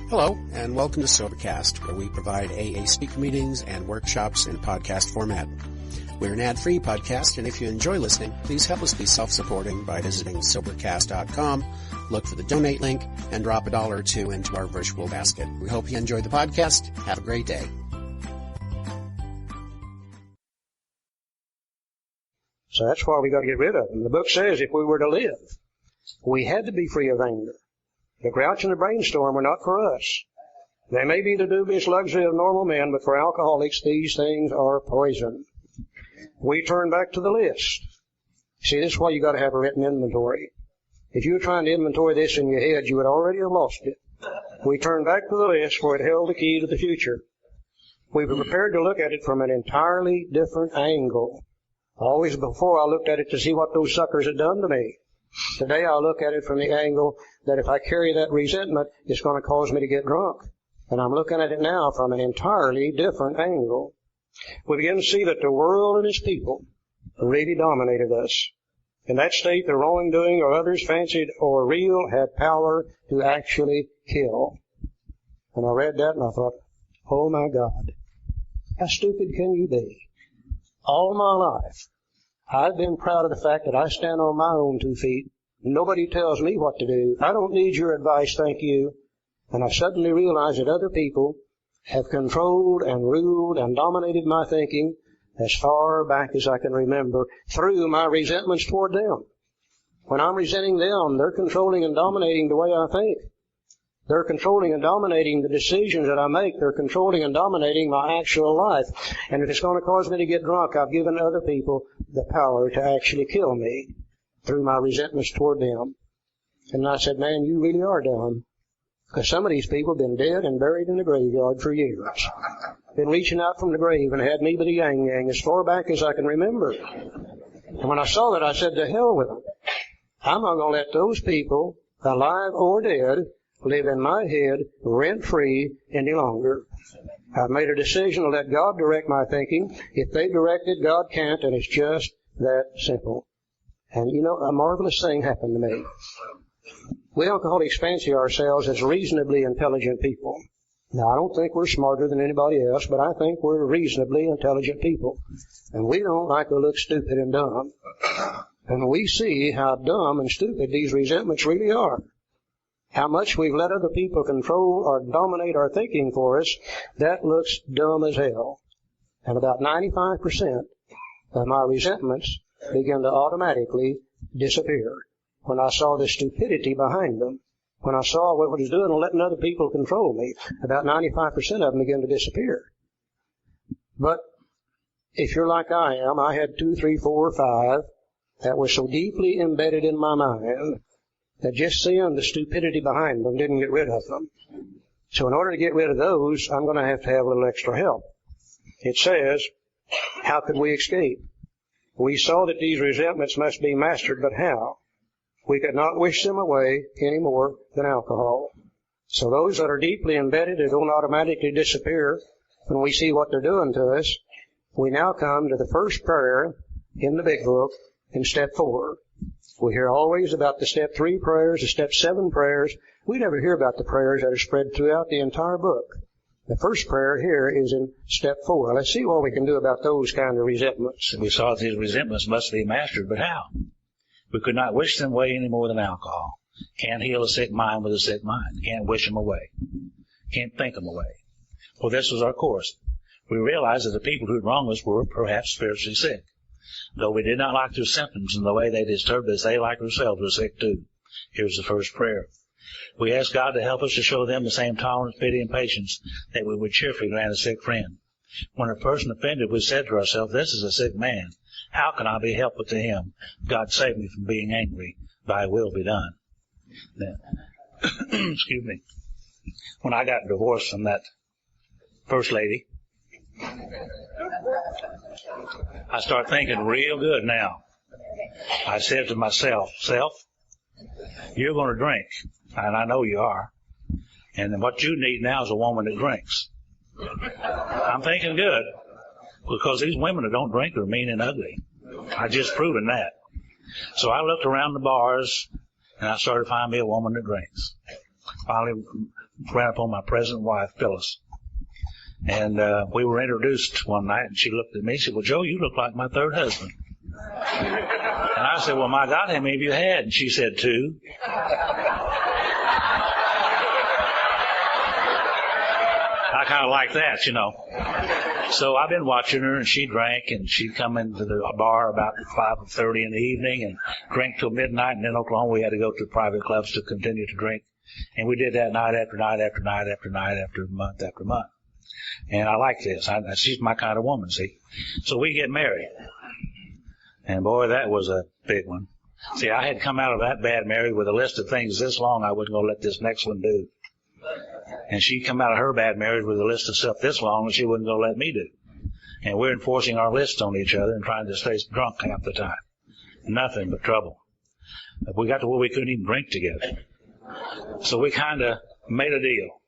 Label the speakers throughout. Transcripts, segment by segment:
Speaker 1: Hello, and welcome to Sobercast, where we provide AA speaker meetings and workshops in podcast format. We're an ad-free podcast, and if you enjoy listening, please help us be self-supporting by visiting Sobercast.com, look for the donate link, and drop $1 or $2 into our virtual basket. We hope you enjoy the podcast. Have a great day.
Speaker 2: So that's why we got to get rid of them. The book says if we were to live, we had to be free of anger. The grouch and the brainstorm were not for us. They may be the dubious luxury of normal men, but for alcoholics, these things are poison. We turn back to the list. See, this is why you got to have a written inventory. If you were trying to inventory this in your head, you would already have lost it. We turn back to the list, for it held the key to the future. We were prepared to look at it from an entirely different angle. Always before I looked at it to see what those suckers had done to me. Today I look at it from the angle that if I carry that resentment, it's going to cause me to get drunk. And I'm looking at it now from an entirely different angle. We begin to see that the world and its people really dominated us. In that state, the wrongdoing or others fancied or real had power to actually kill. And I read that and I thought, oh my God, how stupid can you be? All my life, I've been proud of the fact that I stand on my own 2 feet. Nobody tells me what to do. I don't need your advice, thank you. And I suddenly realized that other people have controlled and ruled and dominated my thinking as far back as I can remember through my resentments toward them. When I'm resenting them, they're controlling and dominating the way I think. They're controlling and dominating the decisions that I make. They're controlling and dominating my actual life. And if it's going to cause me to get drunk, I've given other people the power to actually kill me through my resentments toward them. And I said, man, you really are dumb. Because some of these people have been dead and buried in the graveyard for years. Been reaching out from the grave and had me by the yang-yang as far back as I can remember. And when I saw that, I said, to hell with them. I'm not going to let those people, alive or dead, live in my head rent-free any longer. I've made a decision to let God direct my thinking. If they direct it, God can't, and it's just that simple. And you know, a marvelous thing happened to me. We alcoholics fancy ourselves as reasonably intelligent people. Now, I don't think we're smarter than anybody else, but I think we're reasonably intelligent people. And we don't like to look stupid and dumb. And we see how dumb and stupid these resentments really are. How much we've let other people control or dominate our thinking for us, that looks dumb as hell. And about 95% of my resentments begin to automatically disappear when I saw the stupidity behind them. When I saw what it was doing and letting other people control me, about 95% of them begin to disappear. But if you're like I am, I had 2, 3, 4, 5 that were so deeply embedded in my mind that just seeing the stupidity behind them didn't get rid of them. So in order to get rid of those, I'm going to have a little extra help. It says, how could we escape? We saw that these resentments must be mastered, but how? We could not wish them away any more than alcohol. So those that are deeply embedded, they don't automatically disappear when we see what they're doing to us. We now come to the first prayer in the big book in step 4. We hear always about the step 3 prayers, the step 7 prayers. We never hear about the prayers that are spread throughout the entire book. The first prayer here is in step 4. Let's see what we can do about those kind of resentments.
Speaker 3: We saw that these resentments must be mastered, but how? We could not wish them away any more than alcohol. Can't heal a sick mind with a sick mind. Can't wish them away. Can't think them away. Well, this was our course. We realized that the people who had wronged us were perhaps spiritually sick. Though we did not like their symptoms and the way they disturbed us, they, like ourselves, were sick too. Here's the first prayer. We ask God to help us to show them the same tolerance, pity, and patience that we would cheerfully grant a sick friend. When a person offended, we said to ourselves, this is a sick man. How can I be helpful to him? God save me from being angry. Thy will be done. Then, excuse me. When I got divorced from that first lady, I start thinking real good now. I said to myself, self, you're going to drink, and I know you are. And what you need now is a woman that drinks. I'm thinking good, because these women that don't drink are mean and ugly. I just proven that. So I looked around the bars, and I started finding me a woman that drinks. Finally ran upon my present wife, Phyllis. And we were introduced one night, and she looked at me and said, well, Joe, you look like my third husband. And I said, well, my God, how many have you had? And she said, 2. I kind of like that, you know. So I've been watching her, and she drank, and she'd come into the bar about 5:30 in the evening and drink till midnight. And in Oklahoma, we had to go to private clubs to continue to drink. And we did that night after night after night after night after month after month. And I like this. She's my kind of woman, see. So we get married. And boy, that was a big one. See, I had come out of that bad marriage with a list of things this long I wasn't going to let this next one do. And she come out of her bad marriage with a list of stuff this long that she wasn't going to let me do. And we're enforcing our list on each other and trying to stay drunk half the time. Nothing but trouble. We got to where we couldn't even drink together. So we kind of made a deal.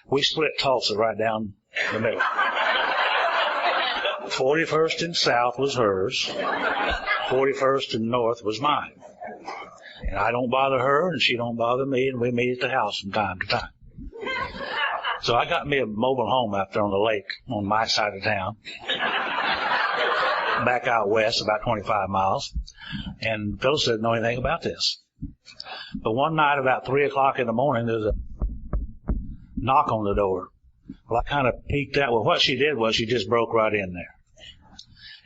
Speaker 3: We split Tulsa right down the middle. 41st and South was hers. 41st and North was mine. And I don't bother her, and she don't bother me, and we meet at the house from time to time. So I got me a mobile home out there on the lake on my side of town, back out west about 25 miles. And Phyllis didn't know anything about this. But one night about 3 o'clock in the morning, there's a knock on the door. Well, I kind of peeked out. Well, what she did was she just broke right in there.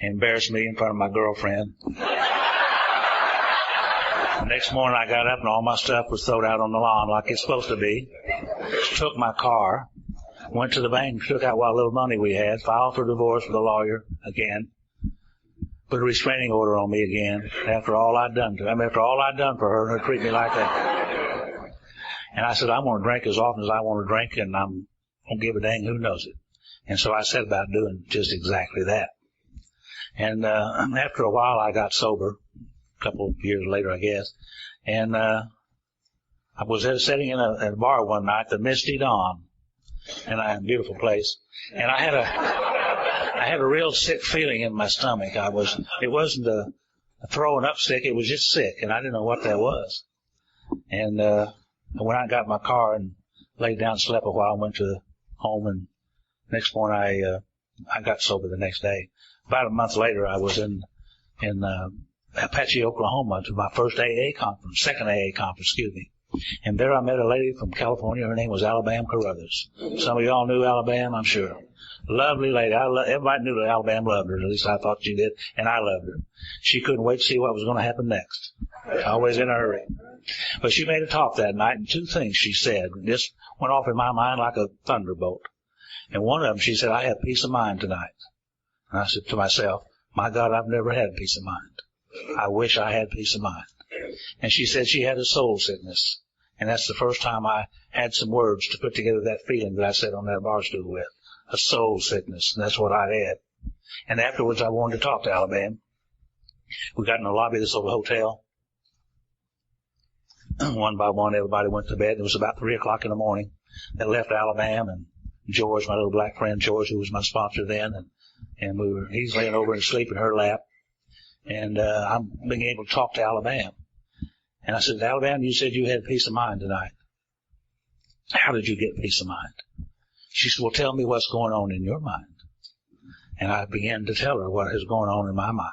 Speaker 3: Embarrassed me in front of my girlfriend. The next morning I got up and all my stuff was thrown out on the lawn like it's supposed to be. Took my car, went to the bank, took out what little money we had, filed for divorce with a lawyer again, put a restraining order on me again after all I'd done for her, and her treat me like that. And I said, I'm going to drink as often as I want to drink, and I don't give a dang who knows it. And so I set about doing just exactly that. And after a while I got sober, a couple of years later I guess, and I was sitting in a bar one night, the Misty Dawn, and a beautiful place, and I had a real sick feeling in my stomach. It wasn't a throwing up sick, it was just sick, and I didn't know what that was. And I went out and got my car and laid down and slept a while, went to home, and next morning I got sober the next day. About a month later, I was in Apache, Oklahoma, to my first AA conference, second AA conference, And there I met a lady from California. Her name was Alabama Carruthers. Some of y'all knew Alabama, I'm sure. Lovely lady. Everybody knew that Alabama loved her. At least I thought she did, and I loved her. She couldn't wait to see what was going to happen next. Always in a hurry. But she made a talk that night, and 2 things she said just went off in my mind like a thunderbolt. And one of them, she said, I have peace of mind tonight. And I said to myself, my God, I've never had peace of mind. I wish I had peace of mind. And she said she had a soul sickness. And that's the first time I had some words to put together that feeling that I sat on that bar stool with. A soul sickness. And that's what I had. And afterwards I wanted to talk to Alabama. We got in the lobby of this old hotel. One by one, everybody went to bed. It was about 3 o'clock in the morning. They left Alabama, and George, my little black friend George, who was my sponsor then, and he's laying over and asleep in her lap. And I'm being able to talk to Alabama. And I said, Alabama, you said you had peace of mind tonight. How did you get peace of mind? She said, well, tell me what's going on in your mind. And I began to tell her what is going on in my mind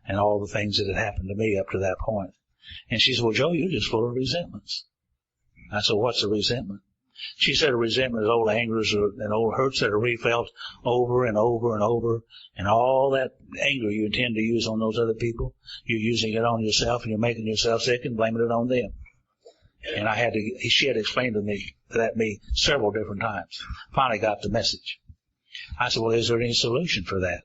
Speaker 3: and all the things that had happened to me up to that point. And she said, well, Joe, you're just full of resentments. I said, what's a resentment? She said a resentment is old angers and old hurts that are refelt over and over and over. And all that anger you intend to use on those other people, you're using it on yourself, and you're making yourself sick and blaming it on them. And she had explained to me several different times. Finally got the message. I said, well, is there any solution for that?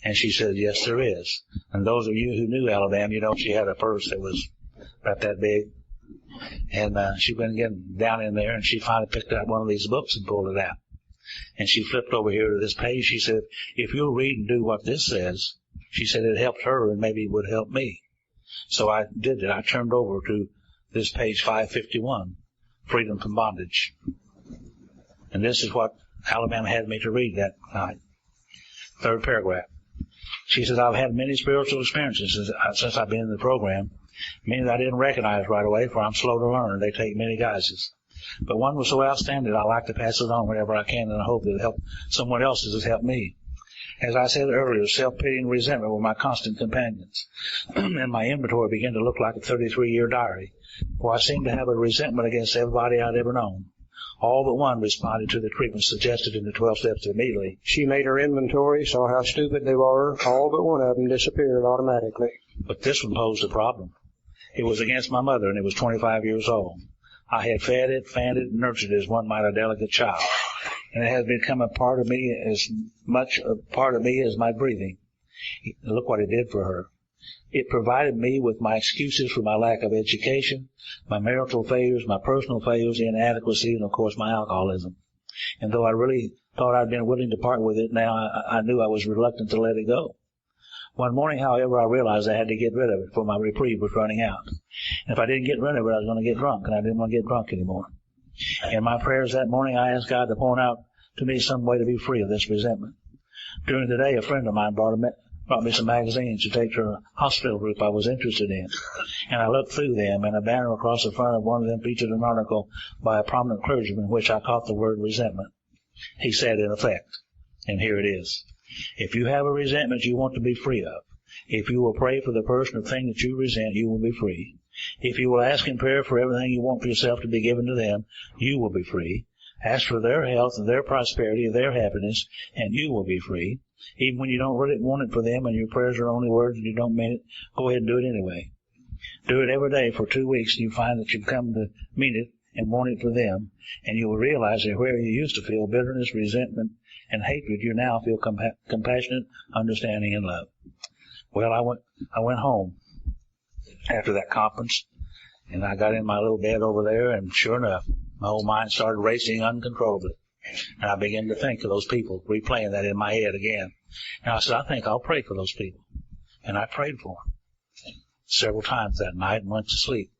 Speaker 3: And she said, yes, there is. And those of you who knew Alabama, you know she had a purse that was about that big. And she went getting down in there, and she finally picked out one of these books and pulled it out. And she flipped over here to this page. She said, if you'll read and do what this says, she said it helped her and maybe it would help me. So I did it. I turned over to this page 551, Freedom from Bondage. And this is what Alabama had me to read that night. 3rd paragraph. She says, I've had many spiritual experiences since I've been in the program. Many that I didn't recognize right away, for I'm slow to learn. They take many guises. But one was so outstanding, I like to pass it on whenever I can, and I hope it'll help someone else as it's helped me. As I said earlier, self-pity and resentment were my constant companions, and my inventory began to look like a 33-year diary, for I seemed to have a resentment against everybody I'd ever known. All but one responded to the treatment suggested in the 12 steps immediately.
Speaker 2: She made her inventory, saw how stupid they were. All but one of them disappeared automatically.
Speaker 3: But this one posed a problem. It was against my mother, and it was 25 years old. I had fed it, fanned it, and nurtured it as one might a delicate child. And it has become a part of me as much a part of me as my breathing. Look what it did for her. It provided me with my excuses for my lack of education, my marital failures, my personal failures, inadequacy, and of course my alcoholism. And though I really thought I'd been willing to part with it, now I knew I was reluctant to let it go. One morning, however, I realized I had to get rid of it, for my reprieve was running out. And if I didn't get rid of it, I was going to get drunk, and I didn't want to get drunk anymore. In my prayers that morning, I asked God to point out to me some way to be free of this resentment. During the day, a friend of mine brought me some magazines to take to a hospital group I was interested in. And I looked through them, and a banner across the front of one of them featured an article by a prominent clergyman in which I caught the word resentment. He said, in effect, and here it is, if you have a resentment you want to be free of, if you will pray for the person or thing that you resent, you will be free. If you will ask in prayer for everything you want for yourself to be given to them, you will be free. Ask for their health and their prosperity, their happiness, and you will be free. Even when you don't really want it for them and your prayers are only words and you don't mean it, go ahead and do it anyway. Do it every day for 2 weeks, and you find that you've come to mean it and want it for them, and you will realize that where you used to feel bitterness, resentment, and hatred, you now feel compassionate, understanding, and love. Well, I went home after that conference, and I got in my little bed over there, and sure enough, my whole mind started racing uncontrollably. And I began to think of those people, replaying that in my head again. And I said, I think I'll pray for those people. And I prayed for them several times that night and went to sleep.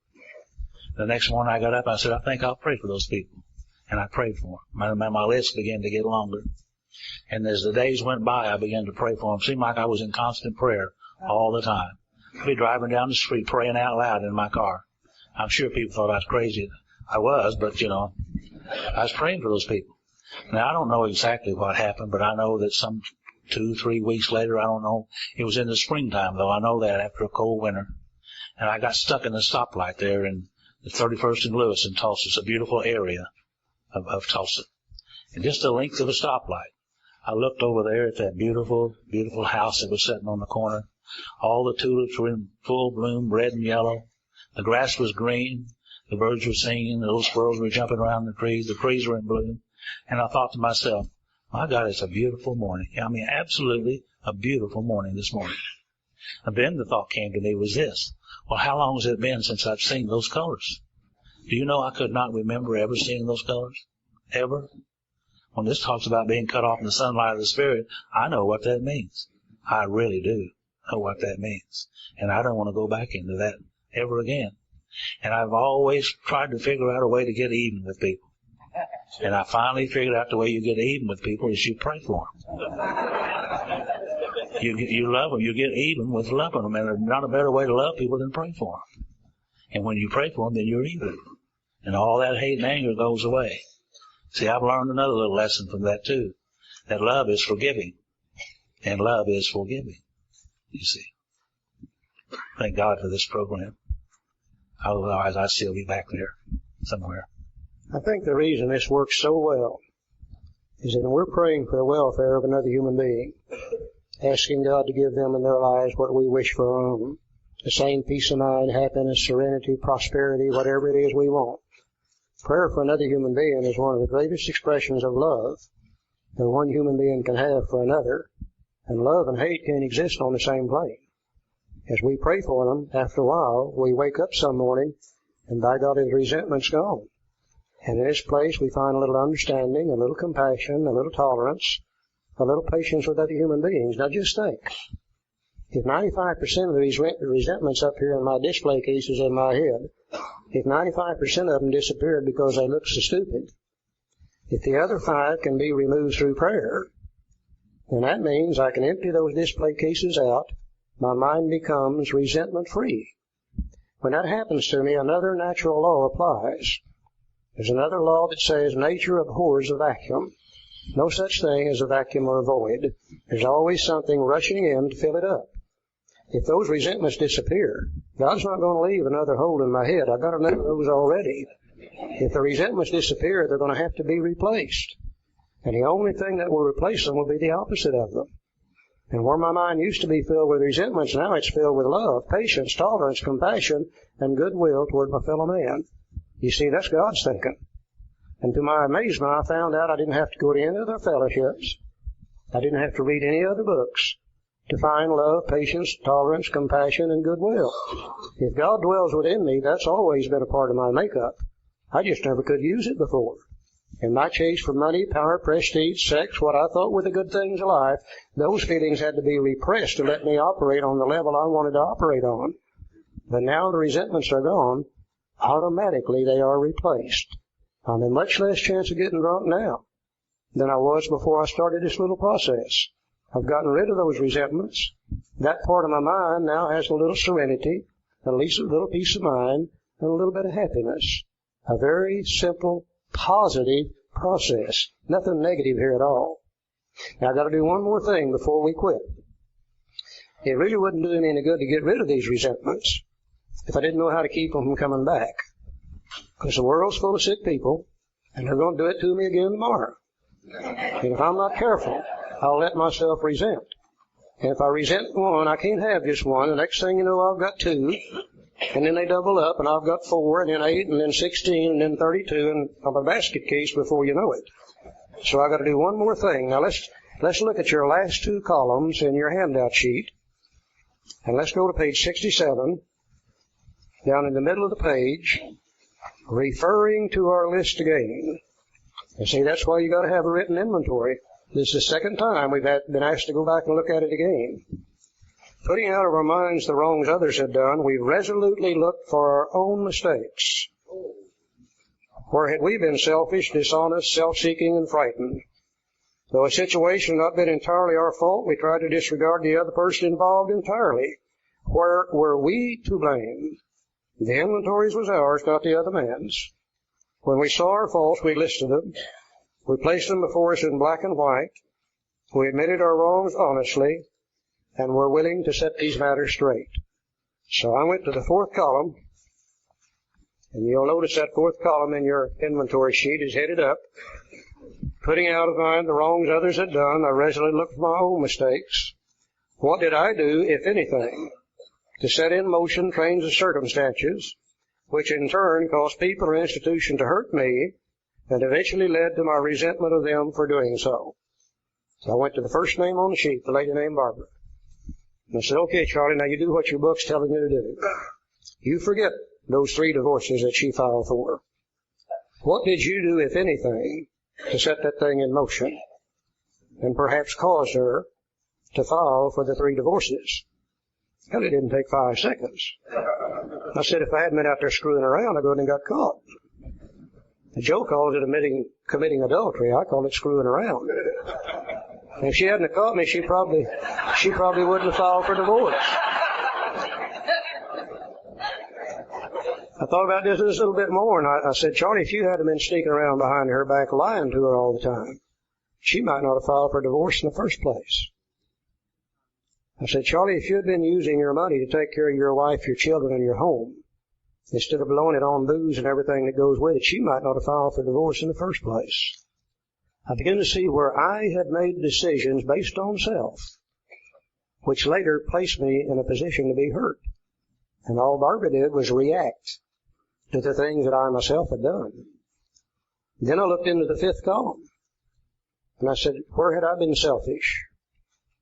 Speaker 3: The next morning I got up, I said, I think I'll pray for those people. And I prayed for them. My list began to get longer. And as the days went by, I began to pray for them. It seemed like I was in constant prayer all the time. I'd be driving down the street praying out loud in my car. I'm sure people thought I was crazy. I was, but, I was praying for those people. Now, I don't know exactly what happened, but I know that some 2-3 weeks later, I don't know. It was in the springtime, though. I know that after a cold winter. And I got stuck in the stoplight there in the 31st and Lewis in Tulsa. It's a beautiful area of Tulsa. And just the length of a stoplight. I looked over there at that beautiful, beautiful house that was sitting on the corner. All the tulips were in full bloom, red and yellow. The grass was green. The birds were singing. The little squirrels were jumping around the trees. The trees were in bloom. And I thought to myself, my God, it's a beautiful morning. I mean, absolutely a beautiful morning this morning. And then the thought came to me was this. Well, how long has it been since I've seen those colors? Do you know I could not remember ever seeing those colors? Ever? When this talks about being cut off in the sunlight of the Spirit, I know what that means. I really do know what that means. And I don't want to go back into that ever again. And I've always tried to figure out a way to get even with people. And I finally figured out the way you get even with people is you pray for them. You love them. You get even with loving them. And there's not a better way to love people than pray for them. And when you pray for them, then you're even. And all that hate and anger goes away. See, I've learned another little lesson from that too. That love is forgiving. And love is forgiving. You see. Thank God for this program. Otherwise, I'd still be back there somewhere.
Speaker 2: I think the reason this works so well is that when we're praying for the welfare of another human being, asking God to give them in their lives what we wish for our own, the same peace of mind, happiness, serenity, prosperity, whatever it is we want. Prayer for another human being is one of the greatest expressions of love that one human being can have for another, and love and hate can't exist on the same plane. As we pray for them, after a while, we wake up some morning, and by God, his resentment's gone. And in this place, we find a little understanding, a little compassion, a little tolerance, a little patience with other human beings. Now just think, if 95% of these resentments up here in my display cases in my head, if 95% of them disappeared because they look so stupid, if the other 5 can be removed through prayer, then that means I can empty those display cases out. My mind becomes resentment-free. When that happens to me, another natural law applies. There's another law that says nature abhors a vacuum. No such thing as a vacuum or a void. There's always something rushing in to fill it up. If those resentments disappear, God's not going to leave another hole in my head. I've got enough of those already. If the resentments disappear, they're going to have to be replaced. And the only thing that will replace them will be the opposite of them. And where my mind used to be filled with resentments, now it's filled with love, patience, tolerance, compassion, and goodwill toward my fellow man. You see, that's God's thinking. And to my amazement, I found out I didn't have to go to any other fellowships. I didn't have to read any other books to find love, patience, tolerance, compassion, and goodwill. If God dwells within me, that's always been a part of my makeup. I just never could use it before. In my chase for money, power, prestige, sex, what I thought were the good things of life, those feelings had to be repressed to let me operate on the level I wanted to operate on. But now the resentments are gone, automatically they are replaced. I'm in much less chance of getting drunk now than I was before I started this little process. I've gotten rid of those resentments. That part of my mind now has a little serenity, at least a little peace of mind, and a little bit of happiness. A very simple, positive process. Nothing negative here at all. Now I've got to do one more thing before we quit. It really wouldn't do me any good to get rid of these resentments if I didn't know how to keep them from coming back. Because the world's full of sick people, and they're going to do it to me again tomorrow. And if I'm not careful, I'll let myself resent. And if I resent one, I can't have just one. The next thing you know, I've got two. And then they double up, and I've got 4, and then 8, and then 16, and then 32, and I'm a basket case before you know it. So I've got to do one more thing. Now let's look at your last 2 columns in your handout sheet. And let's go to page 67. Down in the middle of the page, referring to our list again. You see, that's why you got to have a written inventory. This is the second time we've been asked to go back and look at it again. Putting out of our minds the wrongs others had done, we resolutely looked for our own mistakes. Where had we been selfish, dishonest, self-seeking, and frightened? Though a situation had not been entirely our fault, we tried to disregard the other person involved entirely. Where were we to blame? The inventories was ours, not the other man's. When we saw our faults, we listed them. We placed them before us in black and white. We admitted our wrongs honestly, and were willing to set these matters straight. So I went to the 4th column, and you'll notice that 4th column in your inventory sheet is headed up. Putting out of mind the wrongs others had done, I resolutely looked for my own mistakes. What did I do, if anything, to set in motion trains of circumstances, which in turn caused people or institution to hurt me, and eventually led to my resentment of them for doing so? So I went to the first name on the sheet, the lady named Barbara. And I said, okay, Charlie, now you do what your book's telling you to do. You forget those 3 divorces that she filed for. What did you do, if anything, to set that thing in motion, and perhaps cause her to file for the 3 divorces? Hell, it didn't take 5 seconds. I said, if I hadn't been out there screwing around, I wouldn't have got caught. Joe calls it committing adultery. I call it screwing around. And if she hadn't caught me, she probably wouldn't have filed for divorce. I thought about this a little bit more, and I said, Charlie, if you hadn't been sneaking around behind her back lying to her all the time, she might not have filed for divorce in the first place. I said, Charlie, if you had been using your money to take care of your wife, your children, and your home, instead of blowing it on booze and everything that goes with it, she might not have filed for divorce in the first place. I began to see where I had made decisions based on self, which later placed me in a position to be hurt. And all Barbara did was react to the things that I myself had done. Then I looked into the 5th column, and I said, where had I been selfish,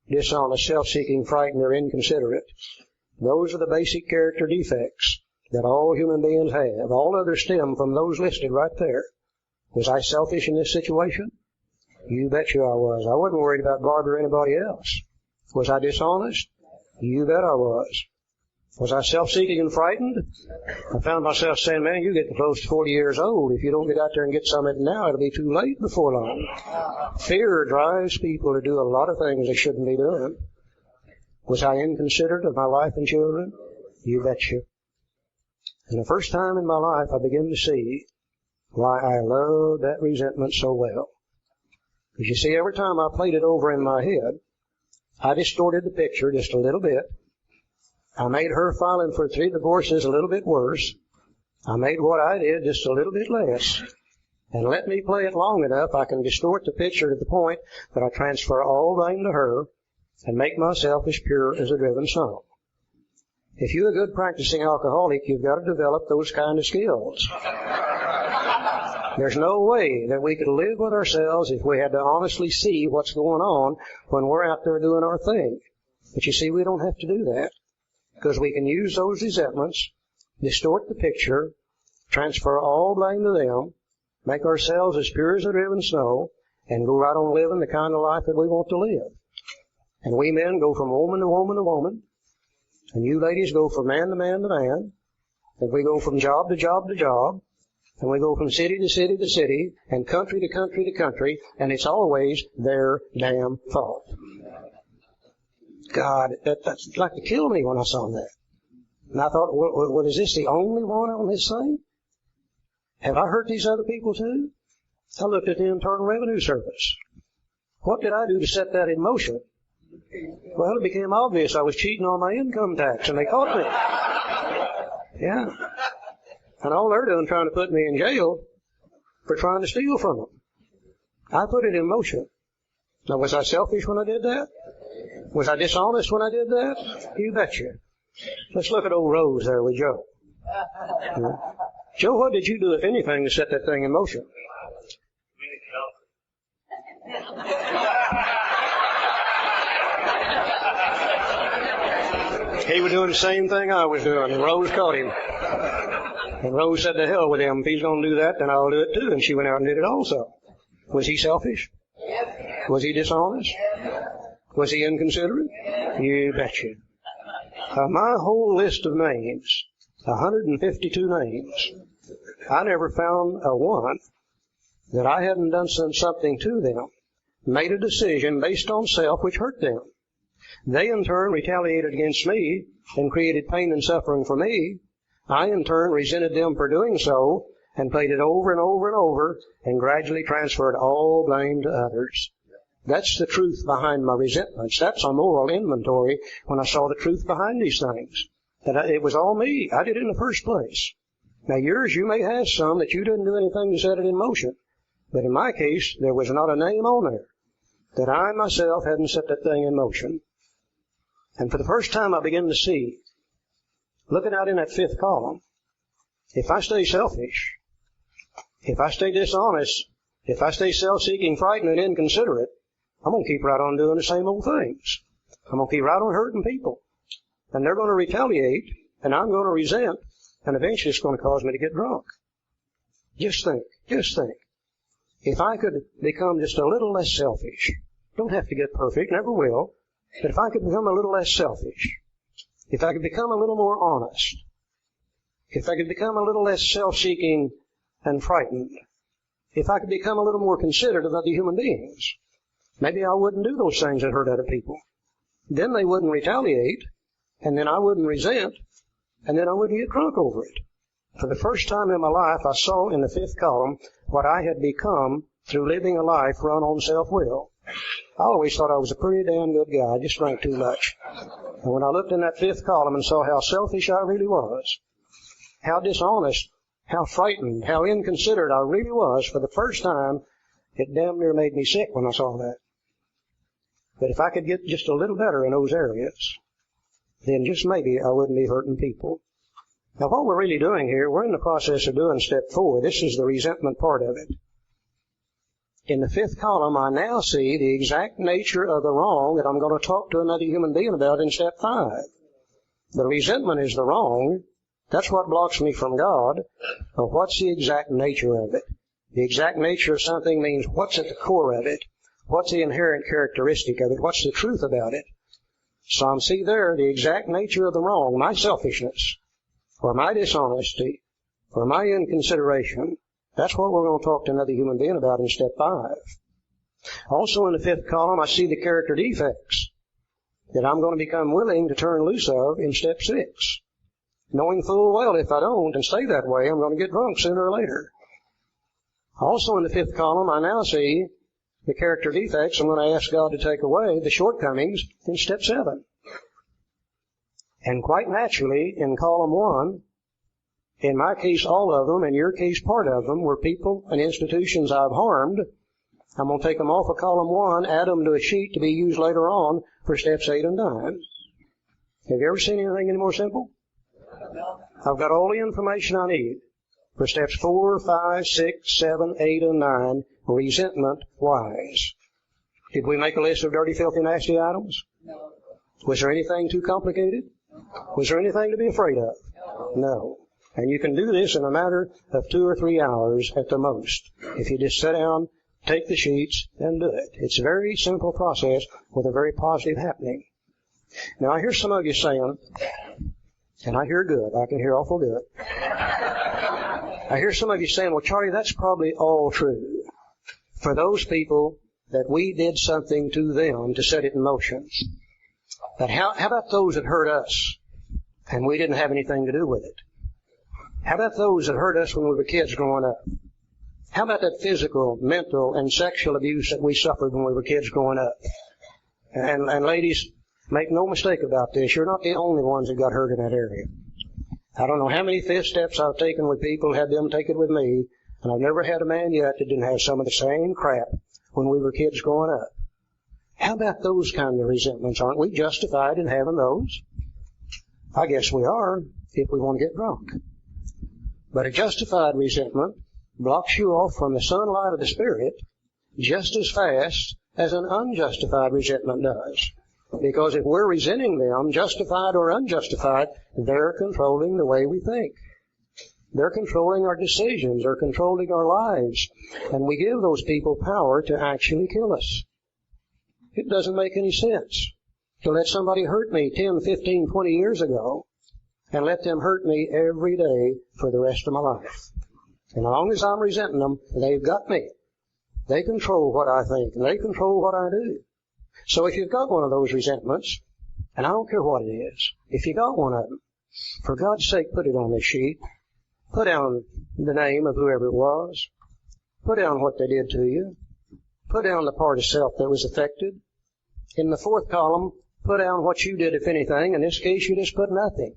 Speaker 2: dishonest, self-seeking, frightened, or inconsiderate? Those are the basic character defects that all human beings have. All others stem from those listed right there. Was I selfish in this situation? You bet you I was. I wasn't worried about Barbara or anybody else. Was I dishonest? You bet I was. Was I self-seeking and frightened? I found myself saying, man, you're getting close to 40 years old. If you don't get out there and get some of it now, it'll be too late before long. Fear drives people to do a lot of things they shouldn't be doing. Was I inconsiderate of my wife and children? You bet you. And the first time in my life I began to see why I love that resentment so well. Because you see, every time I played it over in my head, I distorted the picture just a little bit. I made her filing for 3 divorces a little bit worse. I made what I did just a little bit less. And let me play it long enough, I can distort the picture to the point that I transfer all blame to her and make myself as pure as a driven snow. If you're a good practicing alcoholic, you've got to develop those kind of skills. There's no way that we could live with ourselves if we had to honestly see what's going on when we're out there doing our thing. But you see, we don't have to do that, because we can use those resentments, distort the picture, transfer all blame to them, make ourselves as pure as a driven snow, and go right on living the kind of life that we want to live. And we men go from woman to woman to woman, and you ladies go from man to man to man, and we go from job to job to job, and we go from city to city to city, and country to country to country, and it's always their damn fault. God, that's like to kill me when I saw that. And I thought, well, is this the only one on this thing? Have I hurt these other people too? I looked at the Internal Revenue Service. What did I do to set that in motion? Well, it became obvious I was cheating on my income tax, and they caught me. Yeah. And all they're doing, trying to put me in jail for trying to steal from them. I put it in motion. Now, was I selfish when I did that? Was I dishonest when I did that? You betcha. Let's look at old Rose there with Joe. Joe, what did you do, if anything, to set that thing in motion? He was doing the same thing I was doing, and Rose caught him. And Rose said, to hell with him. If he's going to do that, then I'll do it too. And she went out and did it also. Was he selfish? Was he dishonest? Was he inconsiderate? You betcha. My whole list of names, 152 names, I never found a one that I hadn't done something to them, made a decision based on self which hurt them. They in turn retaliated against me and created pain and suffering for me. I in turn resented them for doing so and played it over and over and over and gradually transferred all blame to others. That's the truth behind my resentments. That's a moral inventory when I saw the truth behind these things. That it was all me. I did it in the first place. Now yours, you may have some that you didn't do anything to set it in motion. But in my case, there was not a name on there that I myself hadn't set that thing in motion. And for the first time I began to see, looking out in that 5th column, if I stay selfish, if I stay dishonest, if I stay self-seeking, frightened, and inconsiderate, I'm going to keep right on doing the same old things. I'm going to keep right on hurting people. And they're going to retaliate, and I'm going to resent, and eventually it's going to cause me to get drunk. Just think. If I could become just a little less selfish, don't have to get perfect, never will, but if I could become a little less selfish, if I could become a little more honest, if I could become a little less self-seeking and frightened, if I could become a little more considerate of other human beings, maybe I wouldn't do those things that hurt other people. Then they wouldn't retaliate, and then I wouldn't resent, and then I wouldn't get drunk over it. For the first time in my life, I saw in the 5th column what I had become through living a life run on self-will. I always thought I was a pretty damn good guy. I just drank too much. And when I looked in that 5th column and saw how selfish I really was, how dishonest, how frightened, how inconsiderate I really was, for the first time, it damn near made me sick when I saw that. But if I could get just a little better in those areas, then just maybe I wouldn't be hurting people. Now what we're really doing here, we're in the process of doing step 4. This is the resentment part of it. In the 5th column, I now see the exact nature of the wrong that I'm going to talk to another human being about in step 5. The resentment is the wrong. That's what blocks me from God. But what's the exact nature of it? The exact nature of something means what's at the core of it. What's the inherent characteristic of it? What's the truth about it? So I'm see there the exact nature of the wrong, my selfishness, or my dishonesty, or my inconsideration. That's what we're going to talk to another human being about in step 5. Also in the 5th column, I see the character defects that I'm going to become willing to turn loose of in step 6. Knowing full well if I don't and stay that way, I'm going to get drunk sooner or later. Also in the fifth column, I now see the character defects I'm going to ask God to take away, the shortcomings in step 7. And quite naturally, in column 1, in my case all of them, in your case part of them, were people and institutions I've harmed. I'm going to take them off of column 1, add them to a sheet to be used later on for steps 8 and 9. Have you ever seen anything any more simple? I've got all the information I need for steps 4, 5, 6, 7, 8, and 9, resentment-wise. Did we make a list of dirty, filthy, nasty items? No. Was there anything too complicated? Was there anything to be afraid of? No. And you can do this in a matter of 2 or 3 hours at the most. If you just sit down, take the sheets, and do it. It's a very simple process with a very positive happening. Now, I hear some of you saying, and I hear good. I can hear awful good. I hear some of you saying, well, Charlie, that's probably all true for those people that we did something to them to set it in motion. But how about those that hurt us and we didn't have anything to do with it? How about those that hurt us when we were kids growing up? How about that physical, mental, and sexual abuse that we suffered when we were kids growing up? And ladies, make no mistake about this. You're not the only ones that got hurt in that area. I don't know how many fifth steps I've taken with people, had them take it with me, and I've never had a man yet that didn't have some of the same crap when we were kids growing up. How about those kind of resentments? Aren't we justified in having those? I guess we are, if we want to get drunk. But a justified resentment blocks you off from the sunlight of the Spirit just as fast as an unjustified resentment does. Because if we're resenting them, justified or unjustified, they're controlling the way we think. They're controlling our decisions. They're controlling our lives. And we give those people power to actually kill us. It doesn't make any sense to let somebody hurt me 10, 15, 20 years ago and let them hurt me every day for the rest of my life. And as long as I'm resenting them, they've got me. They control what I think, and they control what I do. So if you've got one of those resentments, and I don't care what it is, if you got one of them, for God's sake, put it on this sheet. Put down the name of whoever it was. Put down what they did to you. Put down the part of self that was affected. In the fourth column, put down what you did, if anything. In this case, you just put nothing.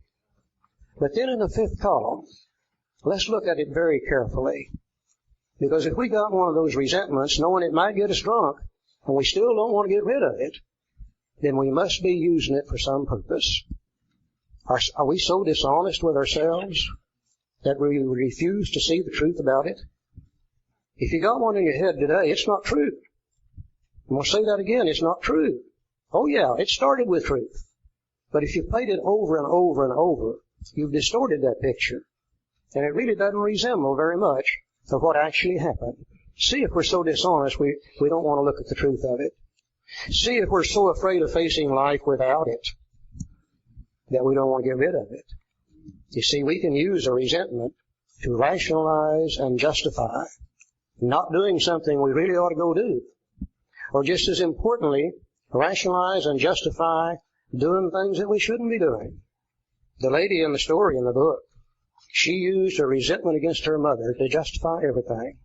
Speaker 2: But then in the fifth column, let's look at it very carefully. Because if we got one of those resentments, knowing it might get us drunk, and we still don't want to get rid of it, then we must be using it for some purpose. Are we so dishonest with ourselves that we refuse to see the truth about it? If you got one in your head today, it's not true. And we'll say that again, it's not true. Oh yeah, it started with truth. But if you've played it over and over and over, you've distorted that picture. And it really doesn't resemble very much of what actually happened. See if we're so dishonest we don't want to look at the truth of it. See if we're so afraid of facing life without it that we don't want to get rid of it. You see, we can use a resentment to rationalize and justify not doing something we really ought to go do. Or just as importantly, rationalize and justify doing things that we shouldn't be doing. The lady in the story in the book, she used her resentment against her mother to justify everything.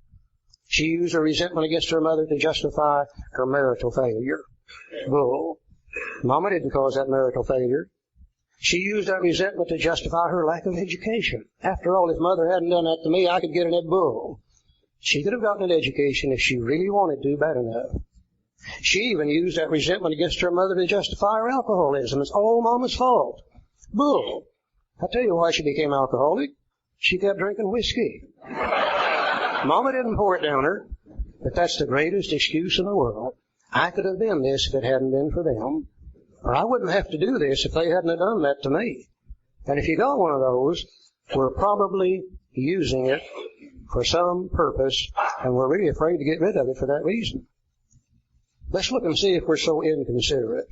Speaker 2: She used her resentment against her mother to justify her marital failure. Bull. Mama didn't cause that marital failure. She used that resentment to justify her lack of education. After all, if Mother hadn't done that to me, I could get an bull. She could have gotten an education if she really wanted to bad enough. She even used that resentment against her mother to justify her alcoholism. It's all Mama's fault. Bull. I'll tell you why she became alcoholic. She kept drinking whiskey. Mama didn't pour it down her, but that's the greatest excuse in the world. I could have been this if it hadn't been for them. Or I wouldn't have to do this if they hadn't have done that to me. And if you got one of those, we're probably using it for some purpose, and we're really afraid to get rid of it for that reason. Let's look and see if we're so inconsiderate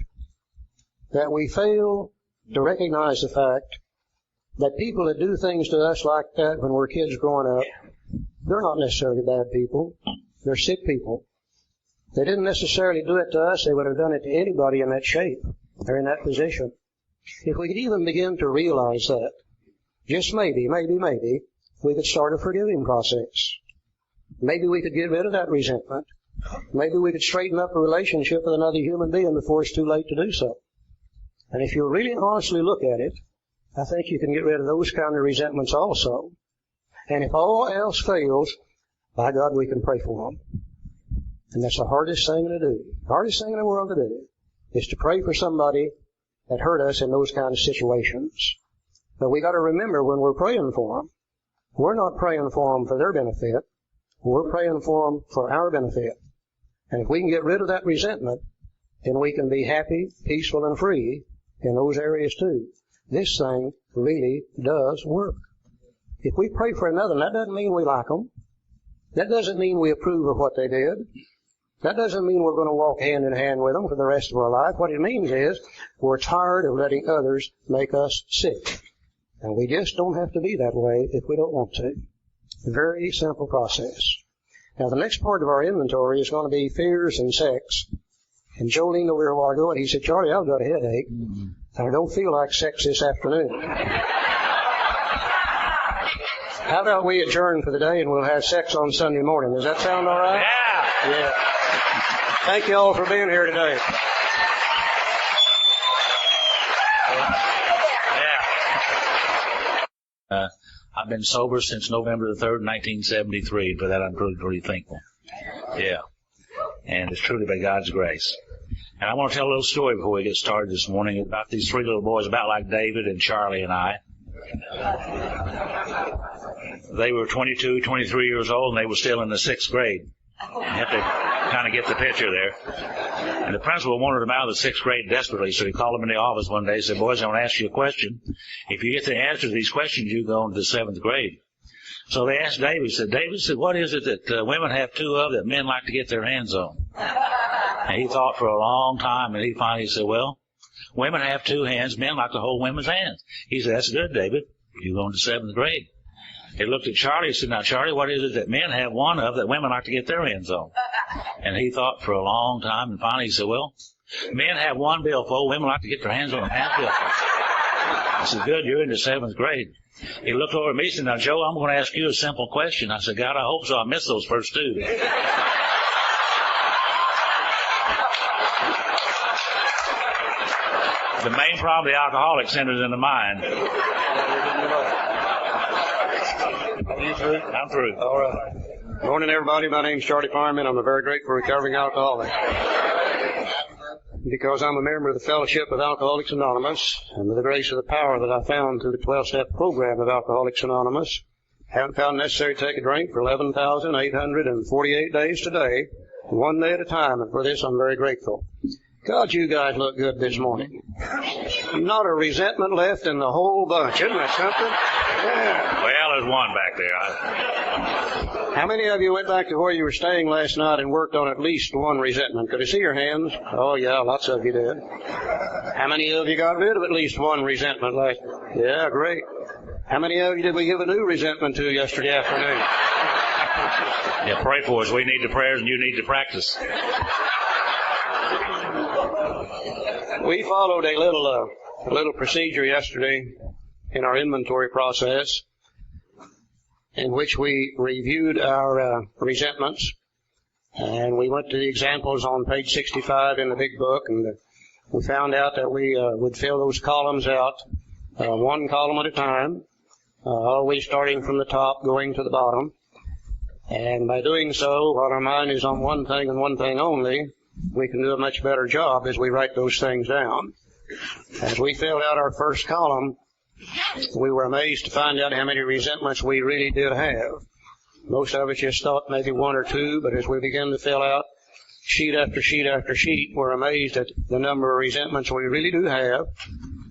Speaker 2: that we fail to recognize the fact that people that do things to us like that when we're kids growing up, they're not necessarily bad people. They're sick people. They didn't necessarily do it to us. They would have done it to anybody in that shape or in that position. If we could even begin to realize that, just maybe, we could start a forgiving process. maybe we could get rid of that resentment. Maybe we could straighten up a relationship with another human being before it's too late to do so. And if you really honestly look at it, I think you can get rid of those kind of resentments also. And if all else fails, by God, we can pray for them. And that's the hardest thing to do. The hardest thing in the world to do is to pray for somebody that hurt us in those kind of situations. But we got to remember when we're praying for them, we're not praying for them for their benefit. We're praying for them for our benefit. And if we can get rid of that resentment, then we can be happy, peaceful, and free in those areas too. This thing really does work. If we pray for another, that doesn't mean we like them. That doesn't mean we approve of what they did. That doesn't mean we're going to walk hand in hand with them for the rest of our life. What it means is we're tired of letting others make us sick. And we just don't have to be that way if we don't want to. Very simple process. Now, the next part of our inventory is going to be fears and sex. And Joe leaned over here a while ago and he said, Charlie, I've got a headache. And I don't feel like sex this afternoon. How about we adjourn for the day and we'll have sex on Sunday morning? Does that sound all right? Yeah. Thank you all for being here today.
Speaker 3: I've been sober since November the 3rd, 1973. For that, I'm pretty thankful. Yeah. And it's truly by God's grace. And I want to tell a little story before we get started this morning about these three little boys, about like David and Charlie and I. They were 22, 23 years old, and they were still in the 6th grade. You have to kind of get the picture there. And the principal wanted them out of the 6th grade desperately, so he called them in the office one day and said, boys, I want to ask you a question. If you get the answer to these questions, you go into the 7th grade. So they asked David, what is it that women have two of that men like to get their hands on? And he thought for a long time, and he finally said, well, women have two hands, men like to hold women's hands. He said, that's good, David. You go into 7th grade. He looked at Charlie and said, now, Charlie, what is it that men have one of that women like to get their hands on? And he thought for a long time, and finally he said, well, men have one billfold, women like to get their hands on a half billfold. I said, good, you're in the 7th grade. He looked over at me and said, now, Joe, I'm going to ask you a simple question. I said, God, I hope so. I missed those first two. The main problem of the alcoholic centers in the mind.
Speaker 2: Are you through?
Speaker 3: I'm through.
Speaker 2: All right. Good morning, everybody. My name's Charlie Fireman. I'm a very grateful recovering alcoholic. Because I'm a member of the Fellowship of Alcoholics Anonymous, and with the grace of the power that I found through the 12-step program of Alcoholics Anonymous, haven't found necessary to take a drink for 11,848 days today, one day at a time, and for this I'm very grateful. God, you guys look good this morning. Not a resentment left in the whole bunch. Isn't that something? Yeah.
Speaker 3: Well, there's one back there.
Speaker 2: How many of you went back to where you were staying last night and worked on at least one resentment? Could I see your hands? Oh, yeah, lots of you did. How many of you got rid of at least one resentment last night? Yeah, great. How many of you did we give a new resentment to yesterday afternoon?
Speaker 3: Yeah, pray for us. We need the prayers and you need the practice.
Speaker 2: We followed a little procedure yesterday in our inventory process in which we reviewed our resentments, and we went to the examples on page 65 in the big book, and we found out that we would fill those columns out one column at a time, always starting from the top going to the bottom. And by doing so, while our mind is on one thing and one thing only, we can do a much better job as we write those things down. As we filled out our first column, we were amazed to find out how many resentments we really did have. Most of us just thought maybe one or two, but as we began to fill out sheet after sheet after sheet, we're amazed at the number of resentments we really do have,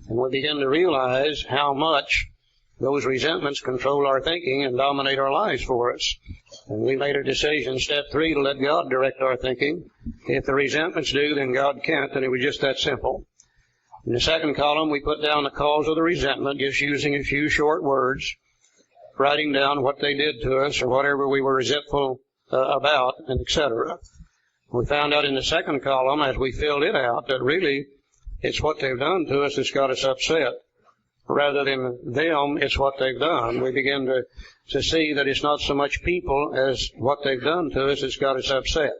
Speaker 2: and we begin to realize how much those resentments control our thinking and dominate our lives for us. And we made a decision, step 3, to let God direct our thinking. If the resentments do, then God can't, and it was just that simple. In the second column, we put down the cause of the resentment, just using a few short words, writing down what they did to us or whatever we were resentful about, and etc. We found out in the second column, as we filled it out, that really it's what they've done to us that's got us upset. rather than them, it's what they've done. We begin to see that it's not so much people as what they've done to us that's got us upset.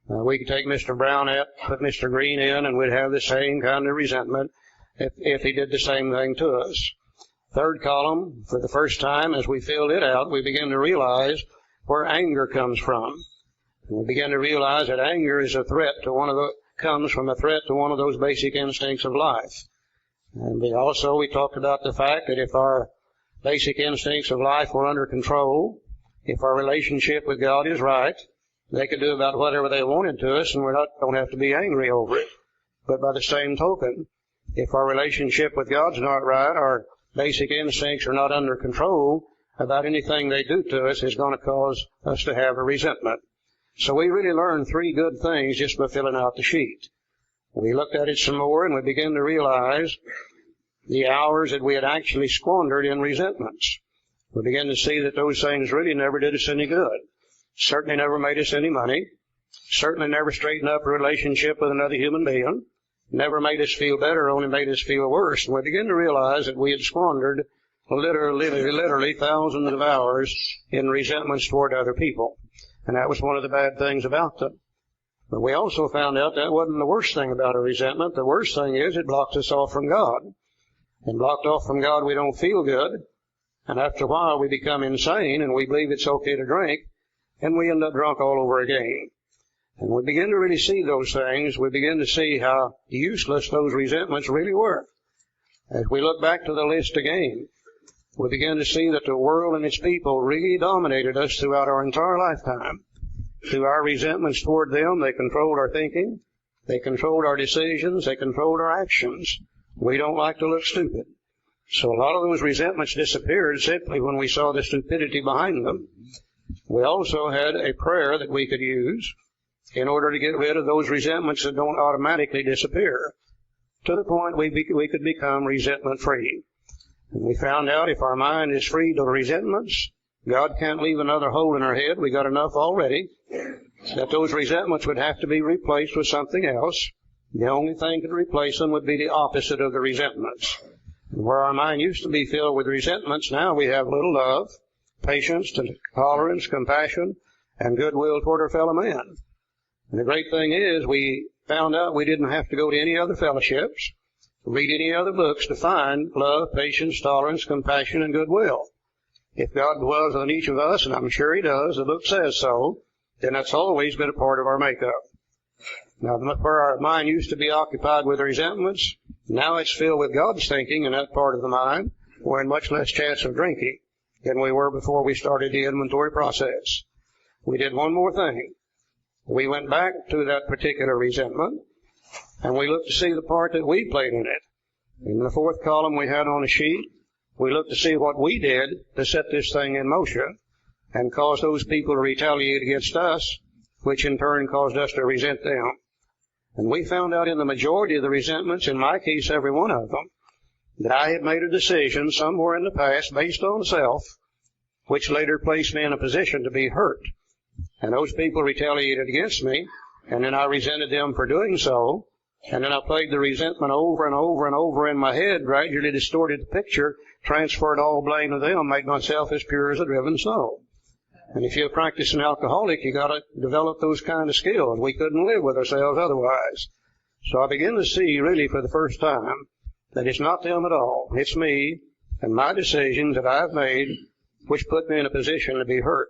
Speaker 2: We could take Mr. Brown out, put Mr. Green in, and we'd have the same kind of resentment if he did the same thing to us. Third column, for the first time, as we filled it out, we begin to realize where anger comes from. And we begin to realize that anger is a threat to comes from a threat to one of those basic instincts of life. And we talked about the fact that if our basic instincts of life were under control, if our relationship with God is right, they could do about whatever they wanted to us, and don't have to be angry over it. But by the same token, if our relationship with God's not right, our basic instincts are not under control, about anything they do to us is going to cause us to have a resentment. So we really learned 3 good things just by filling out the sheet. We looked at it some more, and we began to realize the hours that we had actually squandered in resentments. We began to see that those things really never did us any good. Certainly never made us any money. Certainly never straightened up a relationship with another human being. Never made us feel better, only made us feel worse. And we began to realize that we had squandered literally thousands of hours in resentments toward other people. And that was one of the bad things about them. But we also found out that wasn't the worst thing about a resentment. The worst thing is it blocks us off from God. And blocked off from God, we don't feel good. And after a while, we become insane, and we believe it's okay to drink, and we end up drunk all over again. And we begin to really see those things. We begin to see how useless those resentments really were. As we look back to the list again, we begin to see that the world and its people really dominated us throughout our entire lifetime. Through our resentments toward them, they controlled our thinking, they controlled our decisions, they controlled our actions. We don't like to look stupid. So a lot of those resentments disappeared simply when we saw the stupidity behind them. We also had a prayer that we could use in order to get rid of those resentments that don't automatically disappear, to the point we could become resentment-free. And we found out if our mind is freed of resentments, God can't leave another hole in our head. We got enough already, that those resentments would have to be replaced with something else. The only thing that could replace them would be the opposite of the resentments. And where our mind used to be filled with resentments, now we have little love, patience, tolerance, compassion, and goodwill toward our fellow man. And the great thing is, we found out we didn't have to go to any other fellowships, read any other books to find love, patience, tolerance, compassion, and goodwill. If God dwells on each of us, and I'm sure He does, the book says so, then that's always been a part of our makeup. Now, where our mind used to be occupied with resentments, now it's filled with God's thinking in that part of the mind. We're in much less chance of drinking than we were before we started the inventory process. We did one more thing. We went back to that particular resentment, and we looked to see the part that we played in it. In the 4th column we had on the sheet, we looked to see what we did to set this thing in motion and cause those people to retaliate against us, which in turn caused us to resent them. And we found out in the majority of the resentments, in my case every one of them, that I had made a decision somewhere in the past based on self, which later placed me in a position to be hurt. And those people retaliated against me, and then I resented them for doing so, and then I played the resentment over and over and over in my head, gradually distorted the picture, transferred all blame to them, made myself as pure as a driven snow. And if you're a practicing alcoholic, you got to develop those kind of skills. We couldn't live with ourselves otherwise. So I begin to see, really for the first time, that it's not them at all. It's me and my decisions that I've made which put me in a position to be hurt.